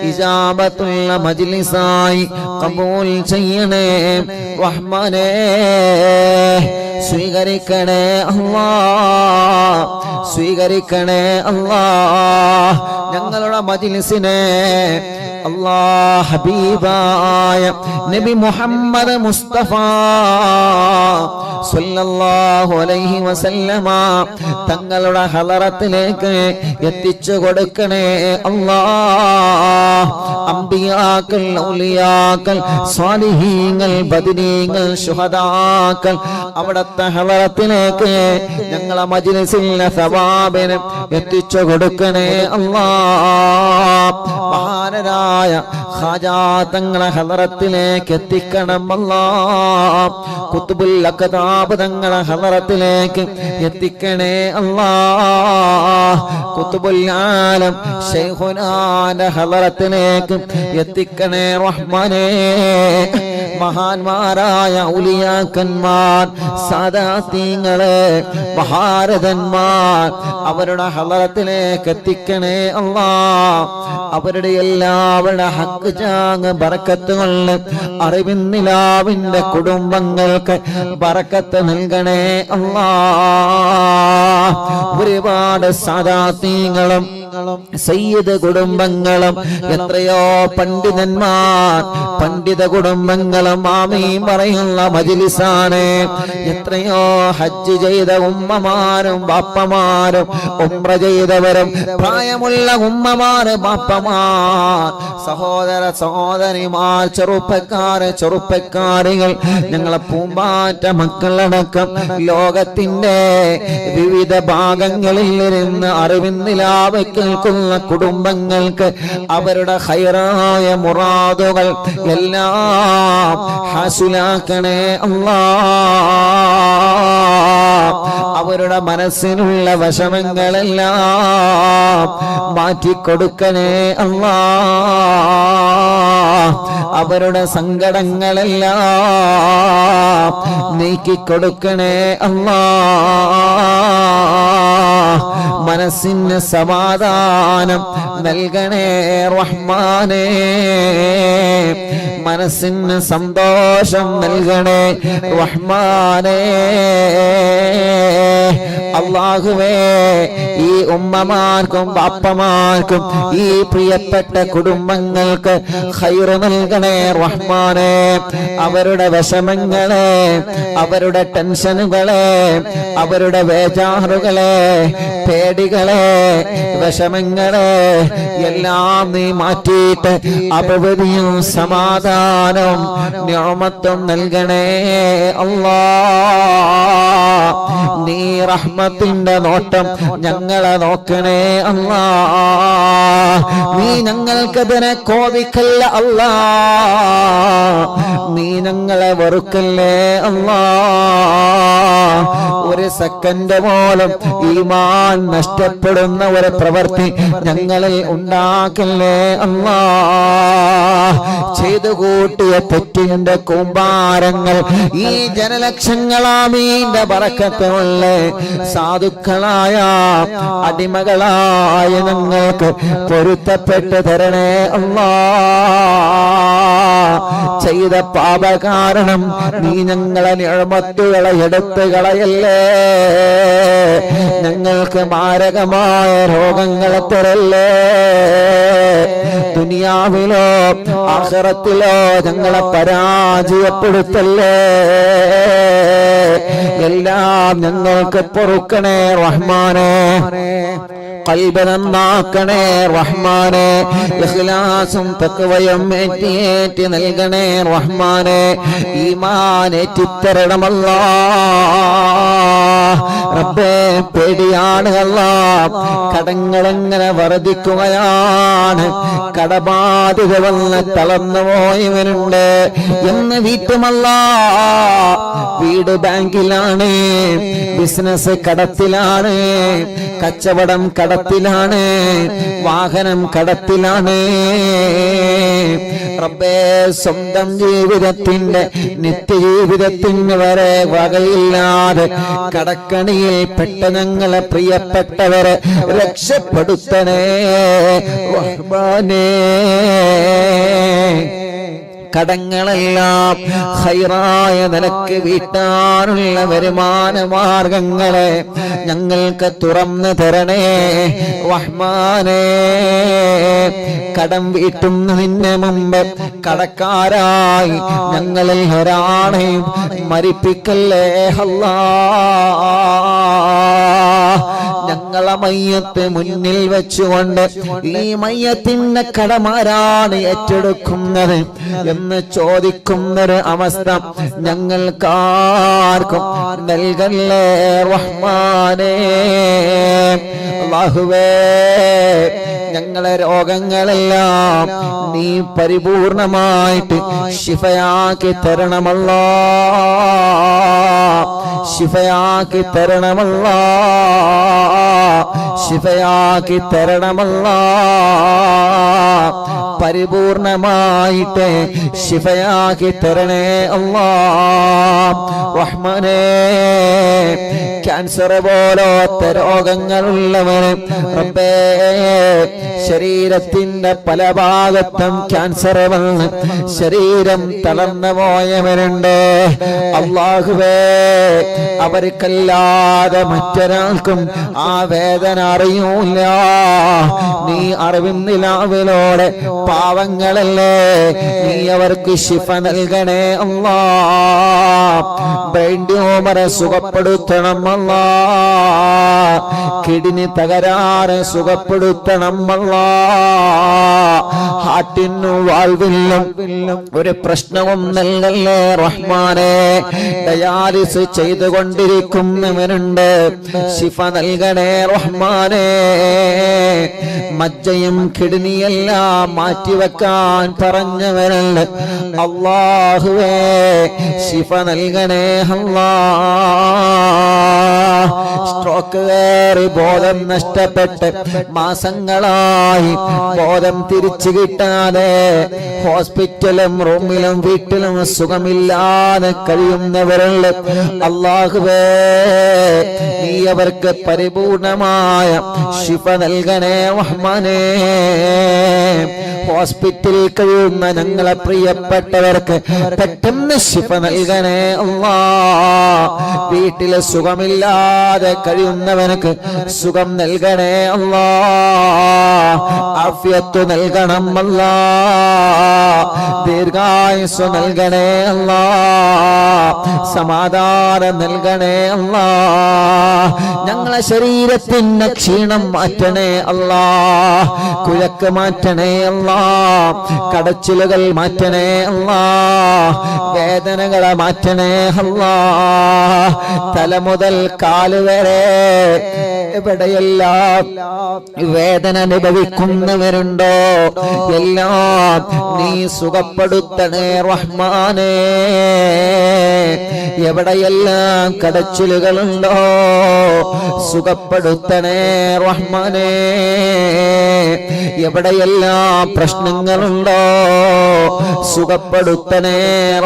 ഇജാബത്തുള്ള മജ്ലിസായി ഖബൂൽ ചെയ്യണേ റഹ്മാനേ സ്വീകരിക്കണേ അല്ലാഹ് സ്വീകരിക്കണേ അല്ലാഹ് ഞങ്ങളുടെ മജ്ലിസിനെ അല്ലാഹ് ഹബീബായ നബി മുഹമ്മദ് മുസ്തഫ സല്ലല്ലാഹു അലൈഹി വസല്ലമ തങ്ങളുടെ ഹളറത്തിലേക്ക് എത്തിച്ചു കൊടുക്കണേ അല്ലാഹ് അംബിയാക്കൾ ഔലിയാക്കൾ സ്വാലിഹീങ്ങൾ ബദരീങ്ങൾ ശുഹദാക്കൾ അവിടുത്തെ ഹളറത്തിലേക്ക് ഞങ്ങളെ മജ്ലിസിലെ സവാബിനെ എത്തിച്ചു കൊടുക്കണേ അല്ലാഹ് മഹാനരായ ഖാജാ തങ്ങളെ ഹളറത്തിലേക്ക് എത്തിക്കണം അല്ലാഹ് ഖുത്ബുൽ അഖ്താബ് തങ്ങളെ ഹളറത്തിലേക്ക് എത്തിക്കണേ അല്ലാഹ് ഖുത്ബുൽ ആലം ശൈഖുനാന്റെ ഹളറത്തിലേക്ക് എത്തിക്കണേ റഹ്മാനേ മഹാന്മാരായ ഔലിയാക്കന്മാർ സാദാത്യങ്ങളെ മഹാരഥന്മാർ അവരുടെ ഹളറത്തിലേക്ക് എത്തിക്കണേ അല്ലാഹ് അവരുടെ എല്ലാവരുടെ ഹക്ക് ചാങ് ബറക്കത്ത് കൊണ്ട് അറിവിന്നിലാവിന്റെ കുടുംബങ്ങൾക്ക് ബറക്കത്ത് നൽകണേ അല്ലാഹ് ഒരുപാട് സാദാത്യങ്ങളും സയ്യിദ് കുടുംബങ്ങളും എത്രയോ പണ്ഡിതന്മാർ പണ്ഡിത കുടുംബങ്ങളും ആമീൻ പറയുന്ന മജ്ലിസാണ് എത്രയോ ഹജ്ജ് ചെയ്ത ഉമ്മമാരും ബാപ്പമാരും ഉംറ ചെയ്തവരും പ്രായമുള്ള ഉമ്മമാർ ബാപ്പമാർ സഹോദര സഹോദരിമാർ ചെറുപ്പക്കാരികൾ ഞങ്ങളെ പൂമ്പാറ്റ മക്കളടക്കം ലോകത്തിന്റെ വിവിധ ഭാഗങ്ങളിൽ ഇരുന്ന് അറിവിന്നിലാവ് കേൾക്കുന്ന കുടുംബങ്ങൾക്ക് അവരുടെ ഖൈറായ മുറാദുകൾ എല്ലാം ഹാസിലാക്കണേ അല്ലാഹ് അവരുടെ മനസ്സിനുള്ള വിഷമങ്ങളെല്ലാം മാറ്റിക്കൊടുക്കണേ അല്ലാഹ് അവരുടെ സങ്കടങ്ങളെല്ലാം നീക്കിക്കൊടുക്കണേ അല്ലാഹ് മനസ്സിന് സമാധാനം നൽകണേ റഹ്മാനേ മനസ്സിന് സന്തോഷം നൽകണേ റഹ്മാനേ അല്ലാഹുവേ ഈ ഉമ്മമാർക്കും ബാപ്പമാർക്കും ഈ പ്രിയപ്പെട്ട കുടുംബങ്ങൾക്ക് ഖൈറ് നൽകണേ റഹ്മാനേ അവരുടെ വിഷമങ്ങളെ അവരുടെ ടെൻഷനുകളെ അവരുടെ വേജാറുകളെ പേടികളെ വിഷമങ്ങളെ എല്ലാം നീ മാറ്റിയിട്ട് അഭിവൃദ്ധിയും സമാധാനവും നിഅമത്തും നൽകണേ അല്ലാഹ് നീ റഹ്മത്തിന്റെ നോട്ടം ഞങ്ങളെ നോക്കണേ അല്ലാഹ് നീ ഞങ്ങൾക്കതിനെ കോപിക്കല്ല അല്ലാഹ് നീ ഞങ്ങളെ വെറുക്കല്ലേ അല്ലാഹ് ഒരു സെക്കൻഡ് പോലും ഈമാൻ ഈമാൻ നഷ്ടപ്പെടുന്ന ഒരു പ്രവൃത്തി ഞങ്ങളിൽ ഉണ്ടാക്കല്ലേ അല്ലാഹ്. ചെയ്തു കൂട്ടിയ തെറ്റിന്റെ കൂമ്പാരങ്ങൾ ഈ ജനലക്ഷങ്ങളാമീന്റെ ബറക്കത്തുള്ള സാധുക്കളായ അടിമകളായ ഞങ്ങൾക്ക് പൊരുത്തപ്പെട്ട് തരണേ അല്ലാഹ്. ചെയ്ത പാപ കാരണം നീ ഞങ്ങളെ നിഅമത്തുകളെ എടുത്തു കളയല്ലേ. ഞങ്ങൾക്ക് മാരകമായ രോഗങ്ങളെ തരല്ലേ. ദുനിയാവിലോ ആഖിറത്തിലോ ഞങ്ങളെ പരാജയപ്പെടുത്തല്ലേ. എല്ലാം ഞങ്ങൾക്ക് പൊറുക്കണേ റഹ്മാനേ. ഖൽബ് നന്നാക്കണേ റഹ്മാനേ. ഇഖ്ലാസും തഖ്വയും ഏറ്റി നൽകണേ റഹ്മാനേ. ഈമാൻ ഏറ്റിത്തരണം അല്ലാഹ്. റബ്ബേ പേടിയാണ് അല്ലാഹ്. കടങ്ങളെങ്ങനെ വർദ്ധിക്കുകയാണ്. കടബാധ്യത വന്ന് തളർന്നു പോയവനുണ്ട് എന്ന് വീട്ടുമല്ലാഹ്. വീട് ബാങ്കിലാണ്, ബിസിനസ് കടത്തിലാണ്, കച്ചവടം കടത്തിലാണ്, വാഹനം കടത്തിലാണ്. റബ്ബേ സ്വന്തം ജീവിതത്തിന്റെ നിത്യജീവിതത്തിന് വരെ വകയില്ലാതെ കടക്കണിയിൽ പെട്ട ഞങ്ങളെ പ്രിയപ്പെട്ടവരെ രക്ഷപ്പെടുത്തണേ റഹ്മാനേ. കടങ്ങളെല്ലാം ഖൈറായ നിലക്ക് വീട്ടാനുള്ള വരുമാന മാർഗങ്ങളെ ഞങ്ങൾക്ക് തുറന്നു തരണേ റഹ്മാനേ. കടം വീട്ടുന്നതിന് മുമ്പ് കടക്കാരായി ഞങ്ങളിൽ ഒരാളെയും മരിപ്പിക്കല്ലേ അല്ലാഹ്. ഞങ്ങളെ മയ്യത്ത് മുന്നിൽ വെച്ചുകൊണ്ട് ഈ മയ്യത്തിന്റെ കടമാരാണ് ഏറ്റെടുക്കുന്നത് എന്ന് ചോദിക്കുന്നൊരു അവസ്ഥ ഞങ്ങൾക്കാർക്കും നൽകല്ലേ റഹ്മാനേ. അല്ലാഹുവേ ഞങ്ങളെ രോഗങ്ങളെല്ലാം നീ പരിപൂർണമായിട്ട് ശിഫയാക്കി തരണമല്ലാഹ്. ശിഫയാക്കി തരണമല്ലാഹ്. ശിഫയാക്കി തരണമല്ലാഹ്. പരിപൂർണമായിട്ട് ശിഫയാക്കി തരണേ അല്ലാഹ് റഹ്മാനേ. ക്യാൻസർ പോലത്തെ രോഗങ്ങളുള്ളവന് റബ്ബേ ശരീരത്തിന്റെ പല ഭാഗത്തും ക്യാൻസർ വന്ന് ശരീരം തളർന്നു പോയവരുണ്ട്. അല്ലാഹുവേ അവർക്കല്ലാതെ മറ്റൊരാൾക്കും ആ വേദന അറിയൂല. നീ അറിവിന്നിലാവിലോടെ പാവങ്ങളല്ലേ നീ അവർക്ക് ശിഫ നൽകണേ അല്ലാഹ്. ബ്രെയിൻ ട്യൂമറെ സുഖപ്പെടുത്തണം അല്ലാഹ്. കിഡ്നി തകരാറ് സുഖപ്പെടുത്തണം അല്ലാഹ്. ഹാർട്ടിനും വാൽവിനും ഒരു പ്രശ്നവും നൽകല്ലേ റഹ്മാനേ. ഡയാലിസ് ചെയ്തുകൊണ്ടിരിക്കുന്നവരുണ്ട്, ശിഫ നൽകണേ റഹ്മാനേ. മജ്ജയും കിഡ്നിയെല്ലാം മാറ്റിവെക്കാൻ പറഞ്ഞവരുണ്ട്, അല്ലാഹുവേ ശിഫ നൽകണേ അല്ലാഹ്. സ്ട്രോക്ക് കയറി ബോധം നഷ്ടപ്പെട്ട് മാസങ്ങളായി ബോധം തിരിച്ചു കിട്ടാതെ ഹോസ്പിറ്റലും റൂമിലും വീട്ടിലും സുഖമില്ലാതെ കഴിയുന്നവരുണ്ട്, അല്ലാഹുവേ നീ അവർക്ക് പരിപൂർണമായ ശിഫ നൽകണേ റഹ്മാനേ. ഹോസ്പിറ്റലിൽ കഴിയുന്ന ഞങ്ങളെ പ്രിയപ്പെട്ടവർക്ക് പെട്ടെന്ന് ശിഫ നൽകണേ അല്ലാഹ്. വീട്ടിലെ സുഖമില്ലാതെ കഴിയുന്നവനക്ക് സുഖം നൽകണേ അല്ലാഹ്. ആഫിയത്ത് നൽകണം അല്ലാഹ്. ദീർഘായുസ്സ് നൽകണേ അല്ലാഹ്. സമാധാനം നൽകണേ അല്ലാഹ്. ഞങ്ങളെ ശരീരത്തിന്റെ ക്ഷീണം മാറ്റണേ അല്ലാഹ്. കുഴക്ക് മാറ്റണേ അല്ലാഹ്. കടച്ചിലുകൾ മാറ്റണേ അല്ലാ, വേദനകളെ മാറ്റണേ അല്ലാ. തല മുതൽ കാല് വരെ എവിടെയെല്ലാം വേദന അനുഭവിക്കുന്നവരുണ്ടോ എല്ലാം നീ സുഖപ്പെടുത്തണേ റഹ്മാനേ. എവിടെയെല്ലാം കടച്ചിലുകളുണ്ടോ സുഖപ്പെടുത്തണേ റഹ്മാനേ. എവിടെയെല്ലാം പ്രശ്നങ്ങളുണ്ടോ സുഖപ്പെടുത്തണേ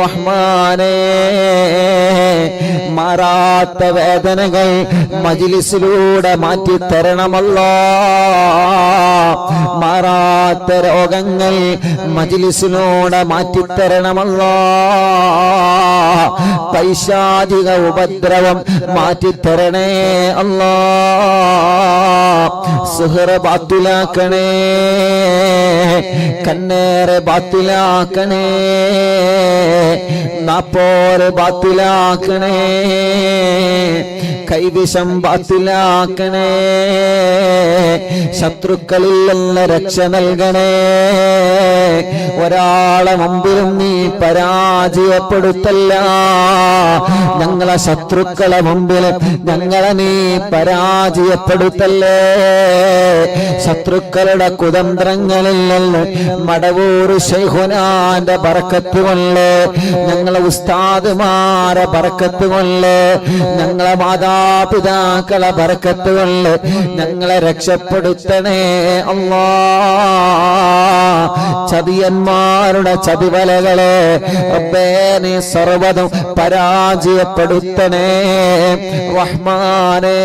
റഹ്മാനേ. മാറാത്ത വേദനകൾ മജ്‌ലിസിലൂടെ മാറ്റിത്തരണമല്ലോ. മാറാത്ത രോഗങ്ങൾ മജ്‌ലിസിലൂടെ മാറ്റിത്തരണമല്ലോ. പൈശാചിക ഉപദ്രവം മാറ്റിത്തരണേ അല്ലാ. സുഹറ ബാത്തിലാക്കണേ, കണ്ണേറെ ബാത്തിലാക്കണേ, നാപ്പോരെ ബാത്തിലാക്കണേ, കൈവിഷം ബാത്തിലാക്കണേ. ശത്രുക്കളിൽ നിന്ന് രക്ഷ നൽകണേ. ഒരാളെ മുമ്പിലും നീ പരാജയപ്പെടുത്തല്ല. ഞങ്ങളെ ശത്രുക്കളെ മുമ്പിൽ ഞങ്ങളെ നീ പരാജയപ്പെടുത്തല്ലേ. ശത്രുക്കളുടെ കുതന്ത്രങ്ങളിൽ നിന്ന് മടവൂർ ശൈഖുനാന്റെ ബറക്കത്ത് കൊണ്ട്, ഞങ്ങളെ ഉസ്താദുമാരെ ബറക്കത്ത് കൊണ്ട്, ഞങ്ങളെ മാതാപിതാക്കളെ ബറക്കത്ത് കൊണ്ട് ഞങ്ങളെ രക്ഷപ്പെടുത്തണേ അല്ലാ. ചതിയന്മാരുടെ ചതിവലകളെ റബ്ബേ നീ സർവ്വതും പരാജയപ്പെടുത്തണേ റഹ്മാനേ.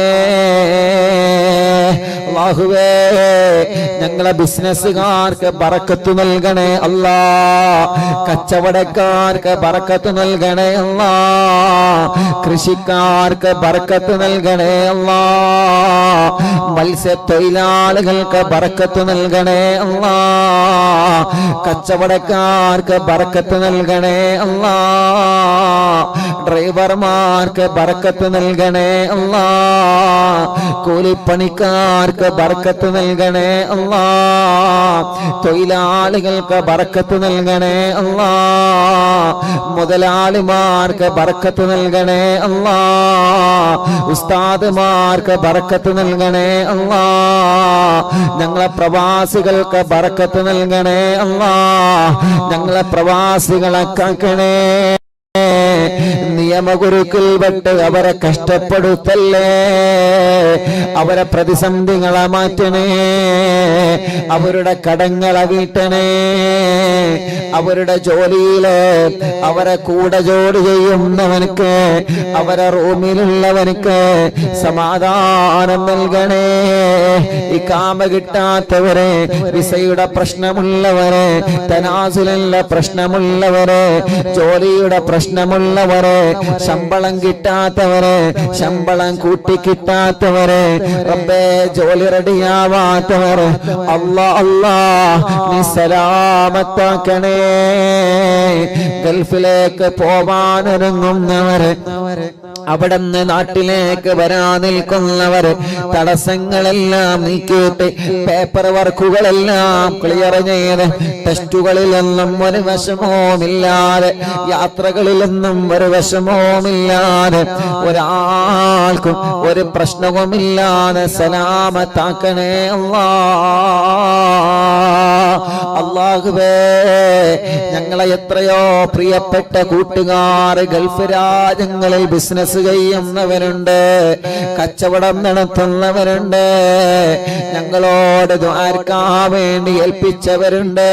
അല്ലാഹുവേ ഞങ്ങളെ ബിസിനസ്സുകാർക്ക് ബറക്കത്ത് നൽകണേ അല്ലാ. കച്ചവടക്കാർക്ക് ബറക്കത്ത് നൽകണേ അല്ലാ. കൃഷിക്കാർക്ക് ബറക്കത്ത് നൽകണേ അല്ലാ. മത്സ്യത്തൊഴിലാളികൾക്ക് ബറക്കത്ത് നൽകണേ അല്ലാ. കച്ചവടക്കാർക്ക് ബറക്കത്ത് നൽകണേ അല്ലാ. ഡ്രൈവർമാർക്ക് ബറക്കത്ത് നൽകണേ അല്ലാ. കൂലിപ്പണിക്കാർക്ക് ബറക്കത്ത് നൽകണേ അല്ലാ. തൊഴിലാളികൾക്ക് ബറക്കത്ത് നൽകണേ അല്ലാ. മുതലാളിമാർക്ക് ബറക്കത്ത് നൽകണേ അല്ലാ. ഉസ്താദുമാർക്ക് ബറക്കത്ത് നൽകണേ അല്ലാ. ഞങ്ങളെ പ്രവാസികൾക്ക് ബറക്കത്ത് നൽകണേ അല്ലാ. ഞങ്ങളെ പ്രവാസികളെ കാക്കണേ. നിയമഗുരുക്കൾ വിട്ട് അവരെ കഷ്ടപ്പെടുത്തല്ലേ. അവരെ പ്രതിസന്ധികളെ മാറ്റണേ. അവരുടെ കടങ്ങളെ വീട്ടണേ. അവരുടെ ജോലിയില് അവരെ കൂടെ ജോലി ചെയ്യുന്നവനക്ക്, അവരെ റൂമിലുള്ളവനക്ക് സമാധാനം നൽകണേ. ഇഖാമ കിട്ടാത്തവരെ, വിസയുടെ പ്രശ്നമുള്ളവരെ, തനാസുലുള്ള പ്രശ്നമുള്ളവരെ, ജോലിയുടെ പ്രശ്നമുള്ളവരെ, ശമ്പളം കിട്ടാത്തവരെ, ശമ്പളം കൂട്ടി കിട്ടാത്തവരെ, റബ്ബേ ജോലി റെഡിയാവാത്തവരെ അല്ലാ അല്ലാ നീ സലാമത്താക്കണേ. ഗൾഫിലേക്ക് പോവാനൊരുങ്ങുന്നവരെ, അവിടുന്ന് നാട്ടിലേക്ക് വരാൻ നിൽക്കുന്നവര് തടസ്സങ്ങളെല്ലാം നീക്കിയിട്ട് പേപ്പർ വർക്കുകളെല്ലാം ക്ലിയർ ചെയ്ത് ടെസ്റ്റുകളിലൊന്നും ഒരു വിഷമവുമില്ലാതെ, യാത്രകളിലൊന്നും ഒരു വിഷമവുമില്ലാതെ, ഒരാൾക്കും ഒരു പ്രശ്നവുമില്ലാതെ സലാമത്താക്കണേ അല്ലാ. അല്ലാഹുവേ ഞങ്ങളെ എത്രയോ പ്രിയപ്പെട്ട കൂട്ടുകാർ ഗൾഫ് രാജ്യങ്ങളിൽ ബിസിനസ് ചെയ്യുന്നവരുണ്ട്, കച്ചവടം നടത്തുന്നവരുണ്ട്, ഞങ്ങളോട് ദുആർക്കാൻ വേണ്ടി ഏൽപ്പിച്ചവരുണ്ട്.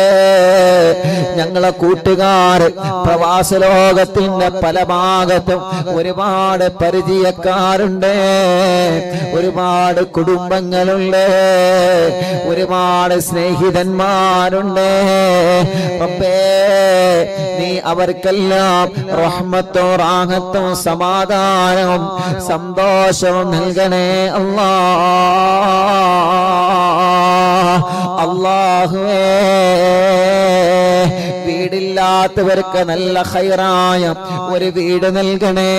ഞങ്ങളെ കൂട്ടുകാർ പ്രവാസ ലോകത്തിന്റെ പല ഭാഗത്തും ഒരുപാട് പരിചയക്കാരുണ്ട്, ഒരുപാട് കുടുംബങ്ങളുണ്ട്, ഒരുപാട് സ്നേഹിതന്മാരുണ്ട്. റബ്ബേ നീ അവർക്കെല്ലാം റഹ്മത്തും റാഹത്തും സമാധാനവും സന്തോഷവും നൽകണേ അല്ലാ. അല്ലാഹുവേ വീടില്ല വീടില്ലാത്തവർക്ക് നല്ല ഖൈറായ ഒരു വീട് നൽകണേ,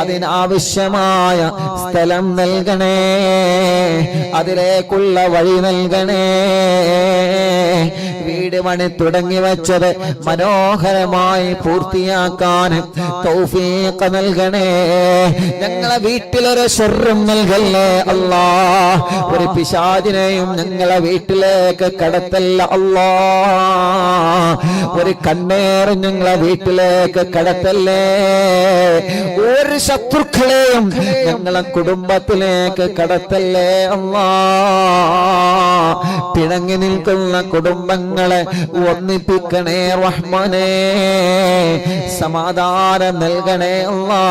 അതിനാവശ്യമായ സ്ഥലം നൽകണേ, അതിലേക്കുള്ള വഴി നൽകണേ. വീട് പണി തുടങ്ങി വെച്ചത് മനോഹരമായി പൂർത്തിയാക്കാൻ തൗഫീഖ് നൽകണേ. ഞങ്ങളെ വീട്ടിലൊരു ശർറും നൽകല്ലേ അല്ലാ, ഒരു പിശാചിനെയും ഞങ്ങളെ വീട്ടിലേക്ക് കടത്തല്ല അല്ലാ, ഒരു കണ്ണേറും ഞങ്ങളെ വീട്ടിലേക്ക് കടത്തല്ലേ, ഒരു ശത്രുക്കളെയും ഞങ്ങളെ കുടുംബത്തിലേക്ക് കടത്തല്ലേ അല്ലാ. പിണങ്ങി നിൽക്കുന്ന കുടുംബങ്ങളെ ഒന്നിപ്പിക്കണേ റഹ്മാനേ, സമാധാനം നൽകണേ അല്ലാ.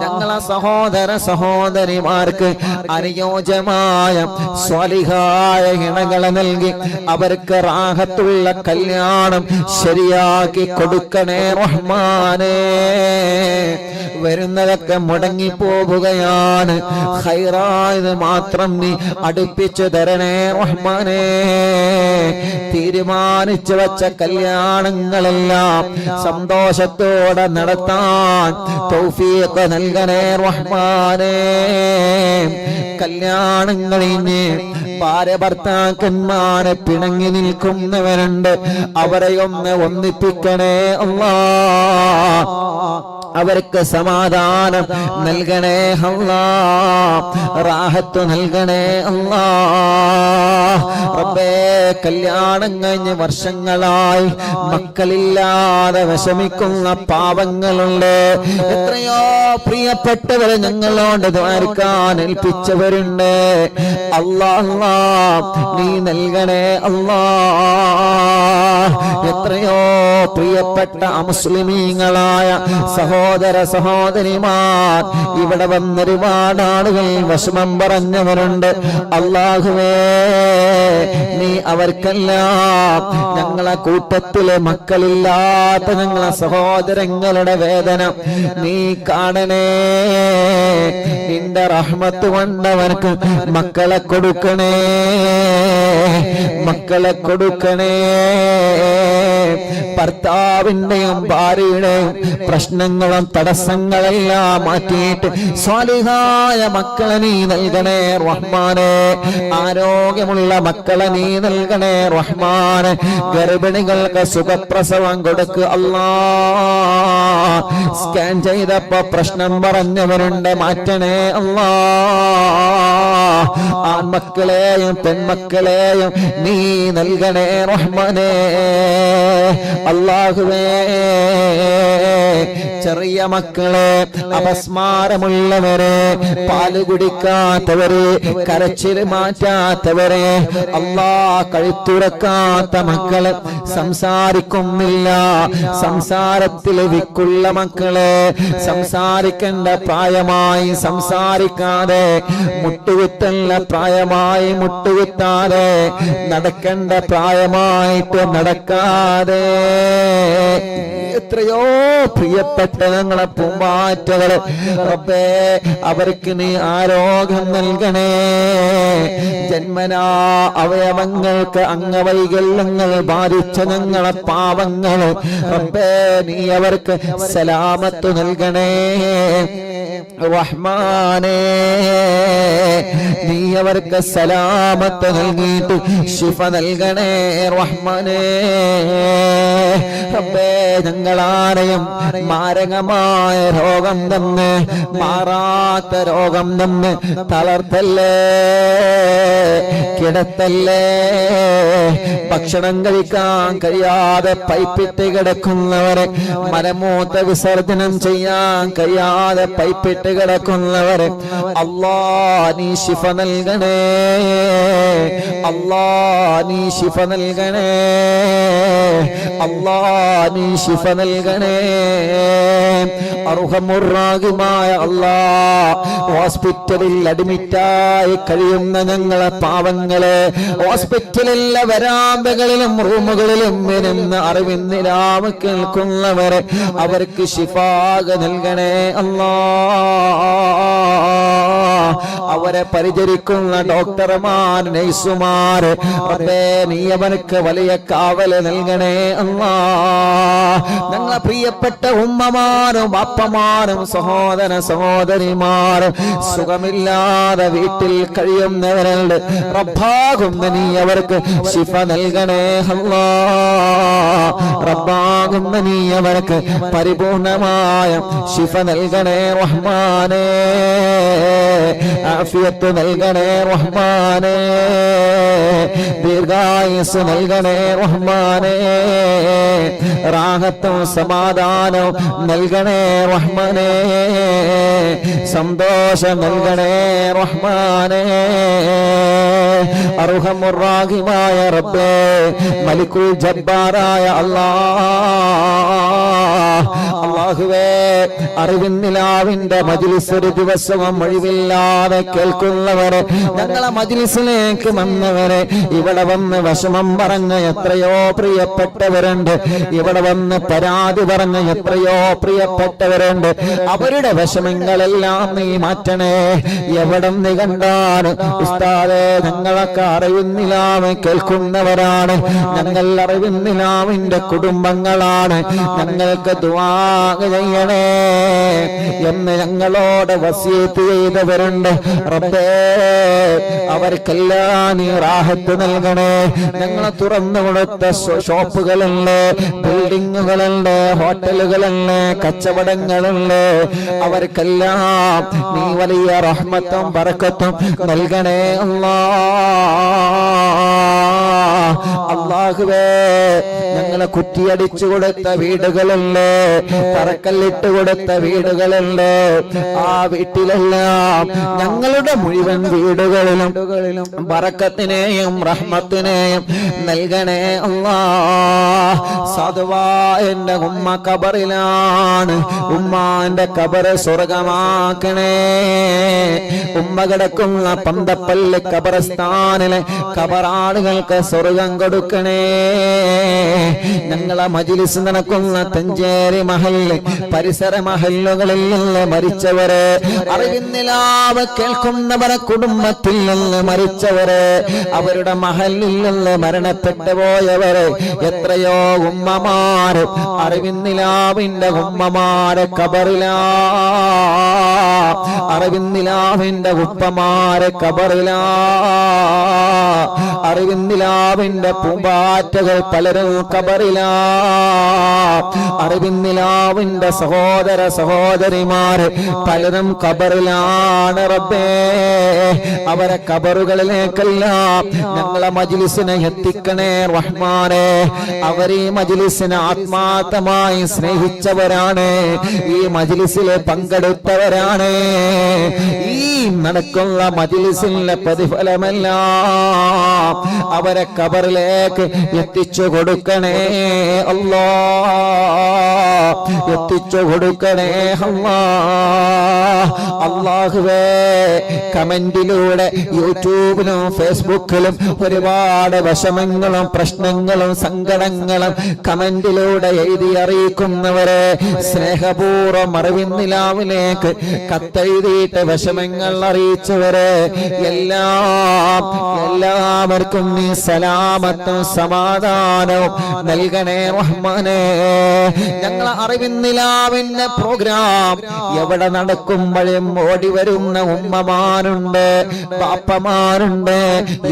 ഞങ്ങളെ സഹോദര സഹോദരിമാർക്ക് അനുയോജ്യമായ സ്വാലിഹായ ഇണകളെ നൽകി അവർക്ക് റാഹത്തുള്ള കല്യാണം ശരിയാക്കി കൊടുക്കണേ റഹ്മാനേ. വരുന്നതൊക്കെ മുടങ്ങിപ്പോവുകയാണ്, ഖൈറായത് മാത്രം നീ അടുപ്പിച്ചു തരണേ റഹ്മാനേ. തീരുമാനിച്ചു വച്ച കല്യാണങ്ങളെല്ലാം സന്തോഷത്തോടെ നടത്താൻ തൗഫീഖ് നൽകണേ റഹ്മാനേ. കല്യാണങ്ങളിന് ഭാര്യ ഭർത്താക്കന്മാരെ പിണങ്ങി നിൽക്കുന്നവരുണ്ട്, അവരെ ഒന്ന് ഒന്നിപ്പിക്കണേ അല്ലാ, അവർക്ക് സമാധാനം നൽകണേ അല്ലാ, റാഹത്ത് നൽകണേ അല്ലാ. റബ്ബേ, കല്യാണം കഴിഞ്ഞ് വർഷങ്ങളായി മക്കളില്ലാതെ വിഷമിക്കുന്ന പാവങ്ങളുണ്ട്, എത്രയോ പ്രിയപ്പെട്ടവരെ ഞങ്ങളോട് ദ്വാരക്കാൻ ഏൽപ്പിച്ചവരുണ്ട്. അല്ലാ അല്ലാ, നീ നൽകണേ അല്ലാ. എത്രയോ പ്രിയപ്പെട്ട അമുസ്ലിമീങ്ങളായ സഹോദര സഹോദരിമാർ ഇവിടെ വന്നൊരുപാട് ആളുകൾ വിഷമം പറഞ്ഞവരുണ്ട്. അല്ലാഹുവേ, നീ അവർക്കെല്ലാം ഞങ്ങളെ കൂട്ടത്തിലെ മക്കളില്ലാത്ത ഞങ്ങളെ സഹോദരങ്ങളുടെ വേദന നീ കാണണേ. നിന്റെ റഹ്മത്ത് കൊണ്ടവർക്ക് മക്കളെ കൊടുക്കണേ, മക്കളെ കൊടുക്കണേ. ഭർത്താവിന്റെയും ഭാര്യയുടെയും പ്രശ്നങ്ങളും തടസ്സങ്ങളെല്ലാം മാറ്റിയിട്ട് സ്വാലിഹായ മക്കളെ നീ നൽകണേ റഹ്മാനെ. ആരോഗ്യമുള്ള മക്കളെ നീ നൽകണേ റഹ്മാനെ. ഗർഭിണികൾക്ക് സുഖപ്രസവം കൊടുക്ക് അല്ലാ. സ്കാൻ ചെയ്തപ്പോ പ്രശ്നം പറഞ്ഞവരുണ്ട്, മാറ്റണേ അല്ലാ. ആൺമക്കളെയും പെൺമക്കളെയും നീ നൽകണേ റഹ്മാനെ. അല്ലാഹുവേ, ചെറിയ മക്കളെ, അപസ്മാരമുള്ളവരെ, പാല് കുടിക്കാത്തവരെ, കരച്ചിൽ മാറ്റാത്തവരെ, അല്ലാ, കഴുത്തുറക്കാത്ത മക്കളെ, സംസാരിക്കുന്നില്ല, സംസാരത്തിൽ വിക്കുള്ള മക്കളെ, സംസാരിക്കേണ്ട പ്രായമായി സംസാരിക്കാതെ, മുട്ടുകുത്തല്ല പ്രായമായി മുട്ടുകുത്താതെ, നടക്കേണ്ട പ്രായമായിട്ട് നടക്കാതെ, എത്രയോ പ്രിയപ്പെട്ട ഞങ്ങളെ പൂമ്പാറ്റകള് റബ്ബേ, അവർക്ക് നീ ആരോഗ്യം നൽകണേ. ജന്മനാ അവയവങ്ങൾക്ക് അംഗവൈകല്യങ്ങൾ ബാധിച്ച ഞങ്ങളെ പാവങ്ങൾ റബ്ബേ, നീ അവർക്ക് സലാമത്ത് നൽകണേ റഹ്മാനേ. നീ അവർക്ക് സലാമത്ത് നൽകിയിട്ട് ശിഫ നൽകണേ റഹ്മാനേ. റബ്ബേ, ഞങ്ങളാരെയും മാരകമായ രോഗം തന്ന്, മാറാത്ത രോഗം തന്ന് തളർത്തല്ലേ, കിടത്തല്ലേ. ഭക്ഷണം കഴിക്കാൻ കഴിയാതെ പൈപ്പിട്ട് കിടക്കുന്നവരെ, മലമൂത്ര വിസർജനം ചെയ്യാൻ കഴിയാതെ പൈപ്പിട്ട് കിടക്കുന്നവരെ അല്ലാ, നീ ശിഫ നൽകണേ. അല്ലാ, നീ ശിഫ നൽകണേ. അല്ലാ, നീ ശിഫ നൽകണേ. അർഹമുർറാഹിമായ അല്ലാ, ഹോസ്പിറ്റലിൽ അഡ്മിറ്റായി കഴിയുന്ന ഞങ്ങളെ പാവങ്ങളെ, ഹോസ്പിറ്റലിലെ വരാന്തകളിലും റൂമുകളിലും ഇരുന്ന് അറിവിന്നിലാവ് കേൾക്കുന്നവരെ അവർക്ക് ശിഫാ നൽകണേ അല്ലാ. അവരെ പരിചരിക്കുന്ന ഡോക്ടർമാർ, നഴ്സുമാര്, റബ്ബേ നീ അവർക്ക് വലിയ കാവല് നൽകണേ അല്ലാ. ഞങ്ങളെ പ്രിയപ്പെട്ട ഉമ്മമാരും ബാപ്പമാരും സഹോദര സഹോദരിമാരും സുഖമില്ലാതെ വീട്ടിൽ കഴിയുന്നവരുണ്ട്. റബ്ബാകുന്ന നീ അവർക്ക് ശിഫ നൽകണേ അല്ലാ. റബ്ബാകുന്ന നീ അവർക്ക് പരിപൂർണമായ ശിഫ നൽകണേ റഹ്മാനേ. ആഫിയത്ത് നൽകണേ റഹ്മാനേ. ദീർഘായുസ് നൽകണേ റഹ്മാനേ. റാഹത്തും സമാധാനവും നൽകണേ റഹ്മാനേ. സന്തോഷം നൽകണേ റഹ്മാനേ. അർഹമുർ റഹീമായ റബ്ബേ, മലിക്കുൽ ജബ്ബാറായ അല്ലാഹുവേ, അറിവിൻ നിലാവിന്റെ മജ്ലിസ് ഒരു ദിവസവും ഒഴിവില്ലാതെ കേൾക്കുന്നവരെ, ഞങ്ങളെ മജ്ലിസിലേക്ക് വന്നവരെ, ഇവിടെ വന്ന് വിഷമം പറഞ്ഞ എത്രയോ പ്രിയപ്പെട്ടവരുണ്ട്, ഇവിടെ വന്ന് പരാതി പറഞ്ഞ എത്രയോ പ്രിയപ്പെട്ടവരുണ്ട്. അവരുടെ വിഷമങ്ങളെല്ലാം നീ മാറ്റണേ. എവിടെ നീ കണ്ടാണ് ഉസ്താദേ, ഞങ്ങളൊക്കെ അറിവിന്നിലാവ് കേൾക്കുന്നവരാണ്, ഞങ്ങൾ അറിവിന്നിലാവിന്റെ കുടുംബങ്ങളാണ്, ഞങ്ങൾക്ക് ദുആ ചെയ്യണേ എന്ന് ഞങ്ങളോട് വസിയത്ത് ചെയ്തവരുണ്ട്. റബ്ബേ, അവർക്കെല്ലാം നീ റാഹത്ത് നൽകണേ. ഞങ്ങളെ തുറന്നു കൊടുത്ത ഷോപ്പുകളുണ്ട്, ബിൽഡിങ്ങുകളുണ്ട്, ഹോട്ടലുകളുണ്ട്, കച്ചവടങ്ങളുണ്ട്, അവർക്കെല്ലാം നീ വലിയ റഹ്മത്തും ബറക്കത്തും നൽകണേ അല്ലാഹുവേ. ഞങ്ങളെ കുറ്റിയടിച്ചു കൊടുത്ത വീടുകളുണ്ട്, തറക്കല്ലിട്ട് കൊടുത്ത വീടുകളുണ്ട്, ആ വീട്ടിലെല്ലാം ഞങ്ങളുടെ മുഴുവൻ വീടുകളിലും ബറക്കത്തിനെയും റഹ്മത്തിനെയും നൽകണേ അല്ലാഹ്. സാധുവാ എന്റെ ഉമ്മ കബറിലാണ്, ഉമ്മാന്റെ കബറ് സ്വർഗമാക്കണേ. ഉമ്മ കിടക്കുന്ന പന്തപ്പള്ളി കബറസ്ഥാനിലെ കബറാളുകൾക്ക് സ്വർഗം കൊടുക്കണേ. ഞങ്ങളെ മജ്ലിസ് നടക്കുന്ന തഞ്ചേരി മഹല്ല് പരിസര മഹല്ലുകളിൽ നിന്ന് മരിച്ചവരെ, അറിവിന്നിലാവ് കേൾക്കുന്നവരെ കുടുംബത്തിൽ നിന്ന് മരിച്ചവരെ, അവരുടെ മഹല്ലിൽ നിന്ന് മരണപ്പെട്ടു പോയവരെ, എത്രയോ ഉമ്മമാര് അറിവിന്നിലാവിന്റെ ഉമ്മമാരെ കബറിലാ, അറിവിന്നിലാവിന്റെ ഉപ്പമാരെ കബറിലാ, അറിവിന്നിലാവിന്റെ പൂമ്പാറ്റകൾ പലരും കബറിലാ, അറിവിന്നിലാവിന്റെ സഹോദര സഹോദരിമാര് പലരും കബറിലാണ്. റബ്ബേ, അവരെ കബറുകളിലേക്കെല്ലാം ഞങ്ങളെ മജ്ലിസിനെ എത്തിക്കണേ റഹ്മാനേ. അവർ ഈ മജ്ലിസിനെ ആത്മാർത്ഥമായി സ്നേഹിച്ചവരാണ്, ഈ മജ്ലിസിൽ പങ്കെടുത്തവരാണ്. ഈ നടക്കുന്ന മജ്ലിസിലെ പ്രതിഫലമെല്ലാം അവരെ കബറിലേക്ക് എത്തിച്ചു കൊടുക്കണേ അല്ലാഹ്, എത്തിച്ചു കൊടുക്കണേ അല്ലാഹ്. അല്ലാഹുവേ, കമന്റിലൂടെ യൂട്യൂബിലും ഫേസ്ബുക്കിലും ഒരുപാട് വിഷമങ്ങളും പ്രശ്നങ്ങളും സങ്കടങ്ങളും കമന്റിലൂടെ എഴുതി അറിയിക്കുന്നവരെ, സ്നേഹപൂർവ്വം അറിവിന്നിലാവിലേക്ക് കത്തെഴുതിയിട്ട് വിഷമങ്ങൾ അറിയിച്ചവരെ എല്ലാവർക്കും നീ സലാമത്തും സമാധാനവും നൽകണേ റഹ്മാനേ. ഞങ്ങൾ അറിവിന്നിലാവിന്റെ പ്രോഗ്രാം എവിടെ നടക്കുമ്പോഴും ഓടി വരുന്ന ഉമ്മമാരുണ്ട്, ബാപ്പമാരുണ്ട്,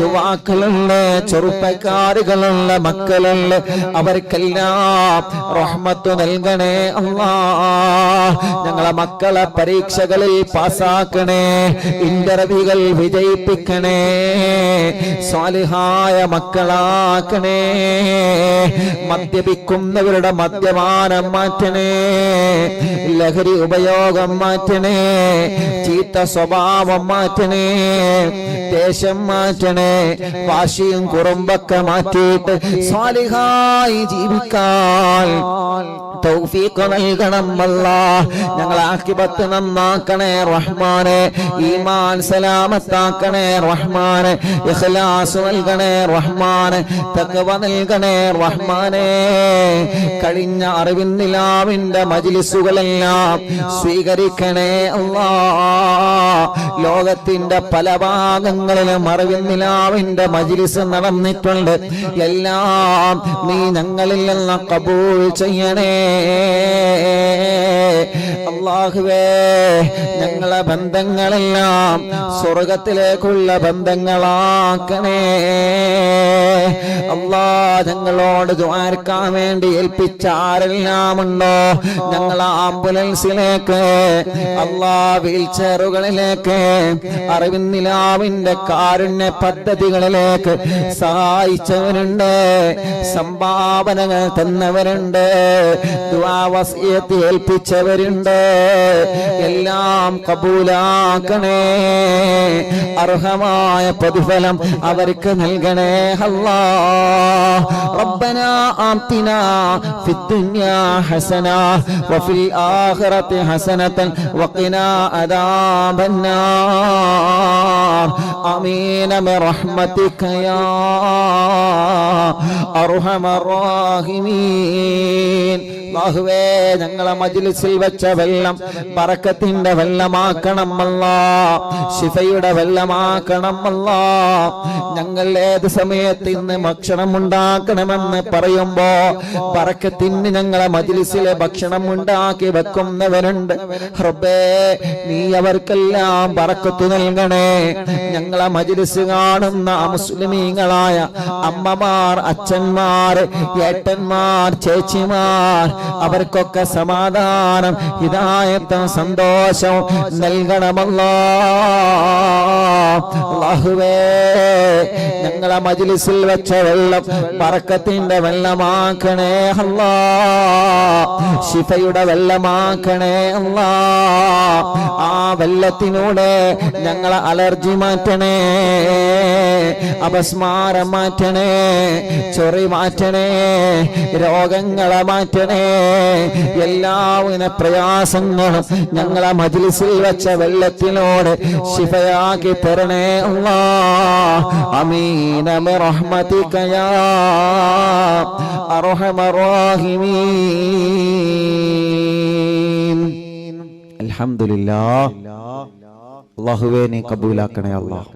യുവാക്കളുണ്ട്, ചെറുപ്പക്കാരുകളുണ്ട്, മക്കളുണ്ട്, അവർക്കെല്ലാം റഹ്മത്ത് നൽകണേ അല്ലാഹ്. ഞങ്ങളെ മക്കളെ പരീക്ഷകളിൽ പാസ്സാക്കണേ, ഇന്റർവ്യൂകൾ വിജയിപ്പിക്കണേ, സ്വാലിഹായ മക്കളാക്കണേ. മദ്യപിക്കുന്നവരുടെ മദ്യപാനം മാറ്റണേ, ലഹരി ഉപയോഗം മാറ്റണേ, ചീത്ത സ്വഭാവം മാറ്റണേ, ദേശം മാറ്റണേ, വാശിയും കുറുമ്പൊക്കെ മാറ്റിയിട്ട് സ്വാലിഹായി ജീവിക്കാൻ തൗഫീഖ് നൽകണം അല്ലാഹ്. ഞങ്ങളെ ആഖിബത്ത് നന്നാക്കണേ റഹ്മാനെ, ഈമാൻ സലാമത്താക്കണേ റഹ്മാനെ, ഇഖ്ലാസ് നൽകണേ റഹ്മാനെ, തഖ്വ നൽകണേ റഹ്മാനെ. കഴിഞ്ഞ അറിവിൻ നിലാവിന്റെ മജ്ലിസുകളെല്ലാം സ്വീകരിക്കണേ അല്ലാഹ്. ലോകത്തിന്റെ പല ഭാഗങ്ങളിലും അറിവിൻ നിലാവിന്റെ മജ്ലിസ് നടന്നിട്ടുണ്ട്. എല്ലാം നീ ഞങ്ങളിൽ നിന്ന് ഖബൂൽ ചെയ്യണേ അല്ലാഹുവേ. ഞങ്ങളെ ബന്ധങ്ങളെല്ലാം സ്വർഗത്തിലേക്കുള്ള ബന്ധങ്ങളാക്കണേ അല്ലാഹ്. ഞങ്ങളോട് ദുആർക്കാൻ വേണ്ടി ഏൽപ്പിച്ച ആരെല്ലാം ഉണ്ടോ ഞങ്ങളെ ആംബുലൻസിലേക്ക്, അല്ലാഹ് വീൽചെയറുകളിലേക്ക്, അറിവിൻ നിലാവിന്റെ കാരുണ്യ പദ്ധതികളിലേക്ക് സഹായിച്ചവരുണ്ട്, സംഭാവനകൾ തന്നവരുണ്ട്, ദുആ വസിയത്ത് ഏൽപ്പിച്ചവരുണ്ട്. എല്ലാം കബൂലാക്കണേ. അർഹമായ പ്രതിഫലം അവർക്ക് നൽകണേ അല്ലാഹ്. റബ്ബനാ ആതിനാ ഫിദ്ദുനിയാ ഹസന വഫിൽ ആഖിറതി ഹസനതൻ വഖിനാ അദാബന്നാർ. ആമീൻ ബിറഹ്മതിക യാ അർഹമർ റഹീമീൻ. അല്ലാഹുവേ, ഞങ്ങളെ മജ്ലിസിൽ വെച്ച വെള്ളം ബറക്കത്തിന്റെ വെള്ളമാക്കണം അല്ലാഹ്, ശിഫയുടെ വെള്ളമാക്കണം അല്ലാഹ്. ഞങ്ങൾ ഏത് സമയത്ത് ഇന്ന് ഭക്ഷണം ഉണ്ടാക്കണമെന്ന് പറയുമ്പോ ബറക്കത്തിന് ഞങ്ങളെ മജ്ലിസിലെ ഭക്ഷണം ഉണ്ടാക്കി വെക്കുന്നവരുണ്ട്. റബ്ബേ, നീ അവർക്കെല്ലാം ബറക്കത്ത് നൽകണേ. ഞങ്ങളെ മജ്ലിസ് കാണുന്ന മുസ്ലിമീങ്ങളായ അമ്മമാർ, അച്ഛന്മാർ, ഏട്ടന്മാർ, ചേച്ചിമാർ, അവർക്കൊക്കെ സമാധാനം, ഹിദായത്തും സന്തോഷവും നൽകണമല്ലാഹ്. അല്ലാഹുവേ, ഞങ്ങളെ മജ്ലിസിൽ വെച്ച വെള്ളം ബറക്കത്തിന്റെ വെള്ളമാക്കണേ അല്ലാഹ്, ശിഫയുടെ വെള്ളമാക്കണേ അല്ലാഹ്. ആ വെള്ളത്തിനൂടെ ഞങ്ങളെ അലർജി മാറ്റണേ, അപസ്മാരം മാറ്റണേ, ചൊറി മാറ്റണേ, രോഗങ്ങളെ മാറ്റണേ. എല്ലാവിധ പ്രയാസങ്ങളും ഞങ്ങളെ മജ്ലിസിൽ വെച്ച വെള്ളത്തിനോട് ശിഫയാക്കി തരണേ അല്ലാഹ്. ആമീൻ ബിറഹ്മതിക യാ അർഹമർ റഹീമീൻ. അൽഹംദുലില്ലാഹ്. അല്ലാഹുവേ, നീ കബൂലാക്കണേ അല്ലാഹ്.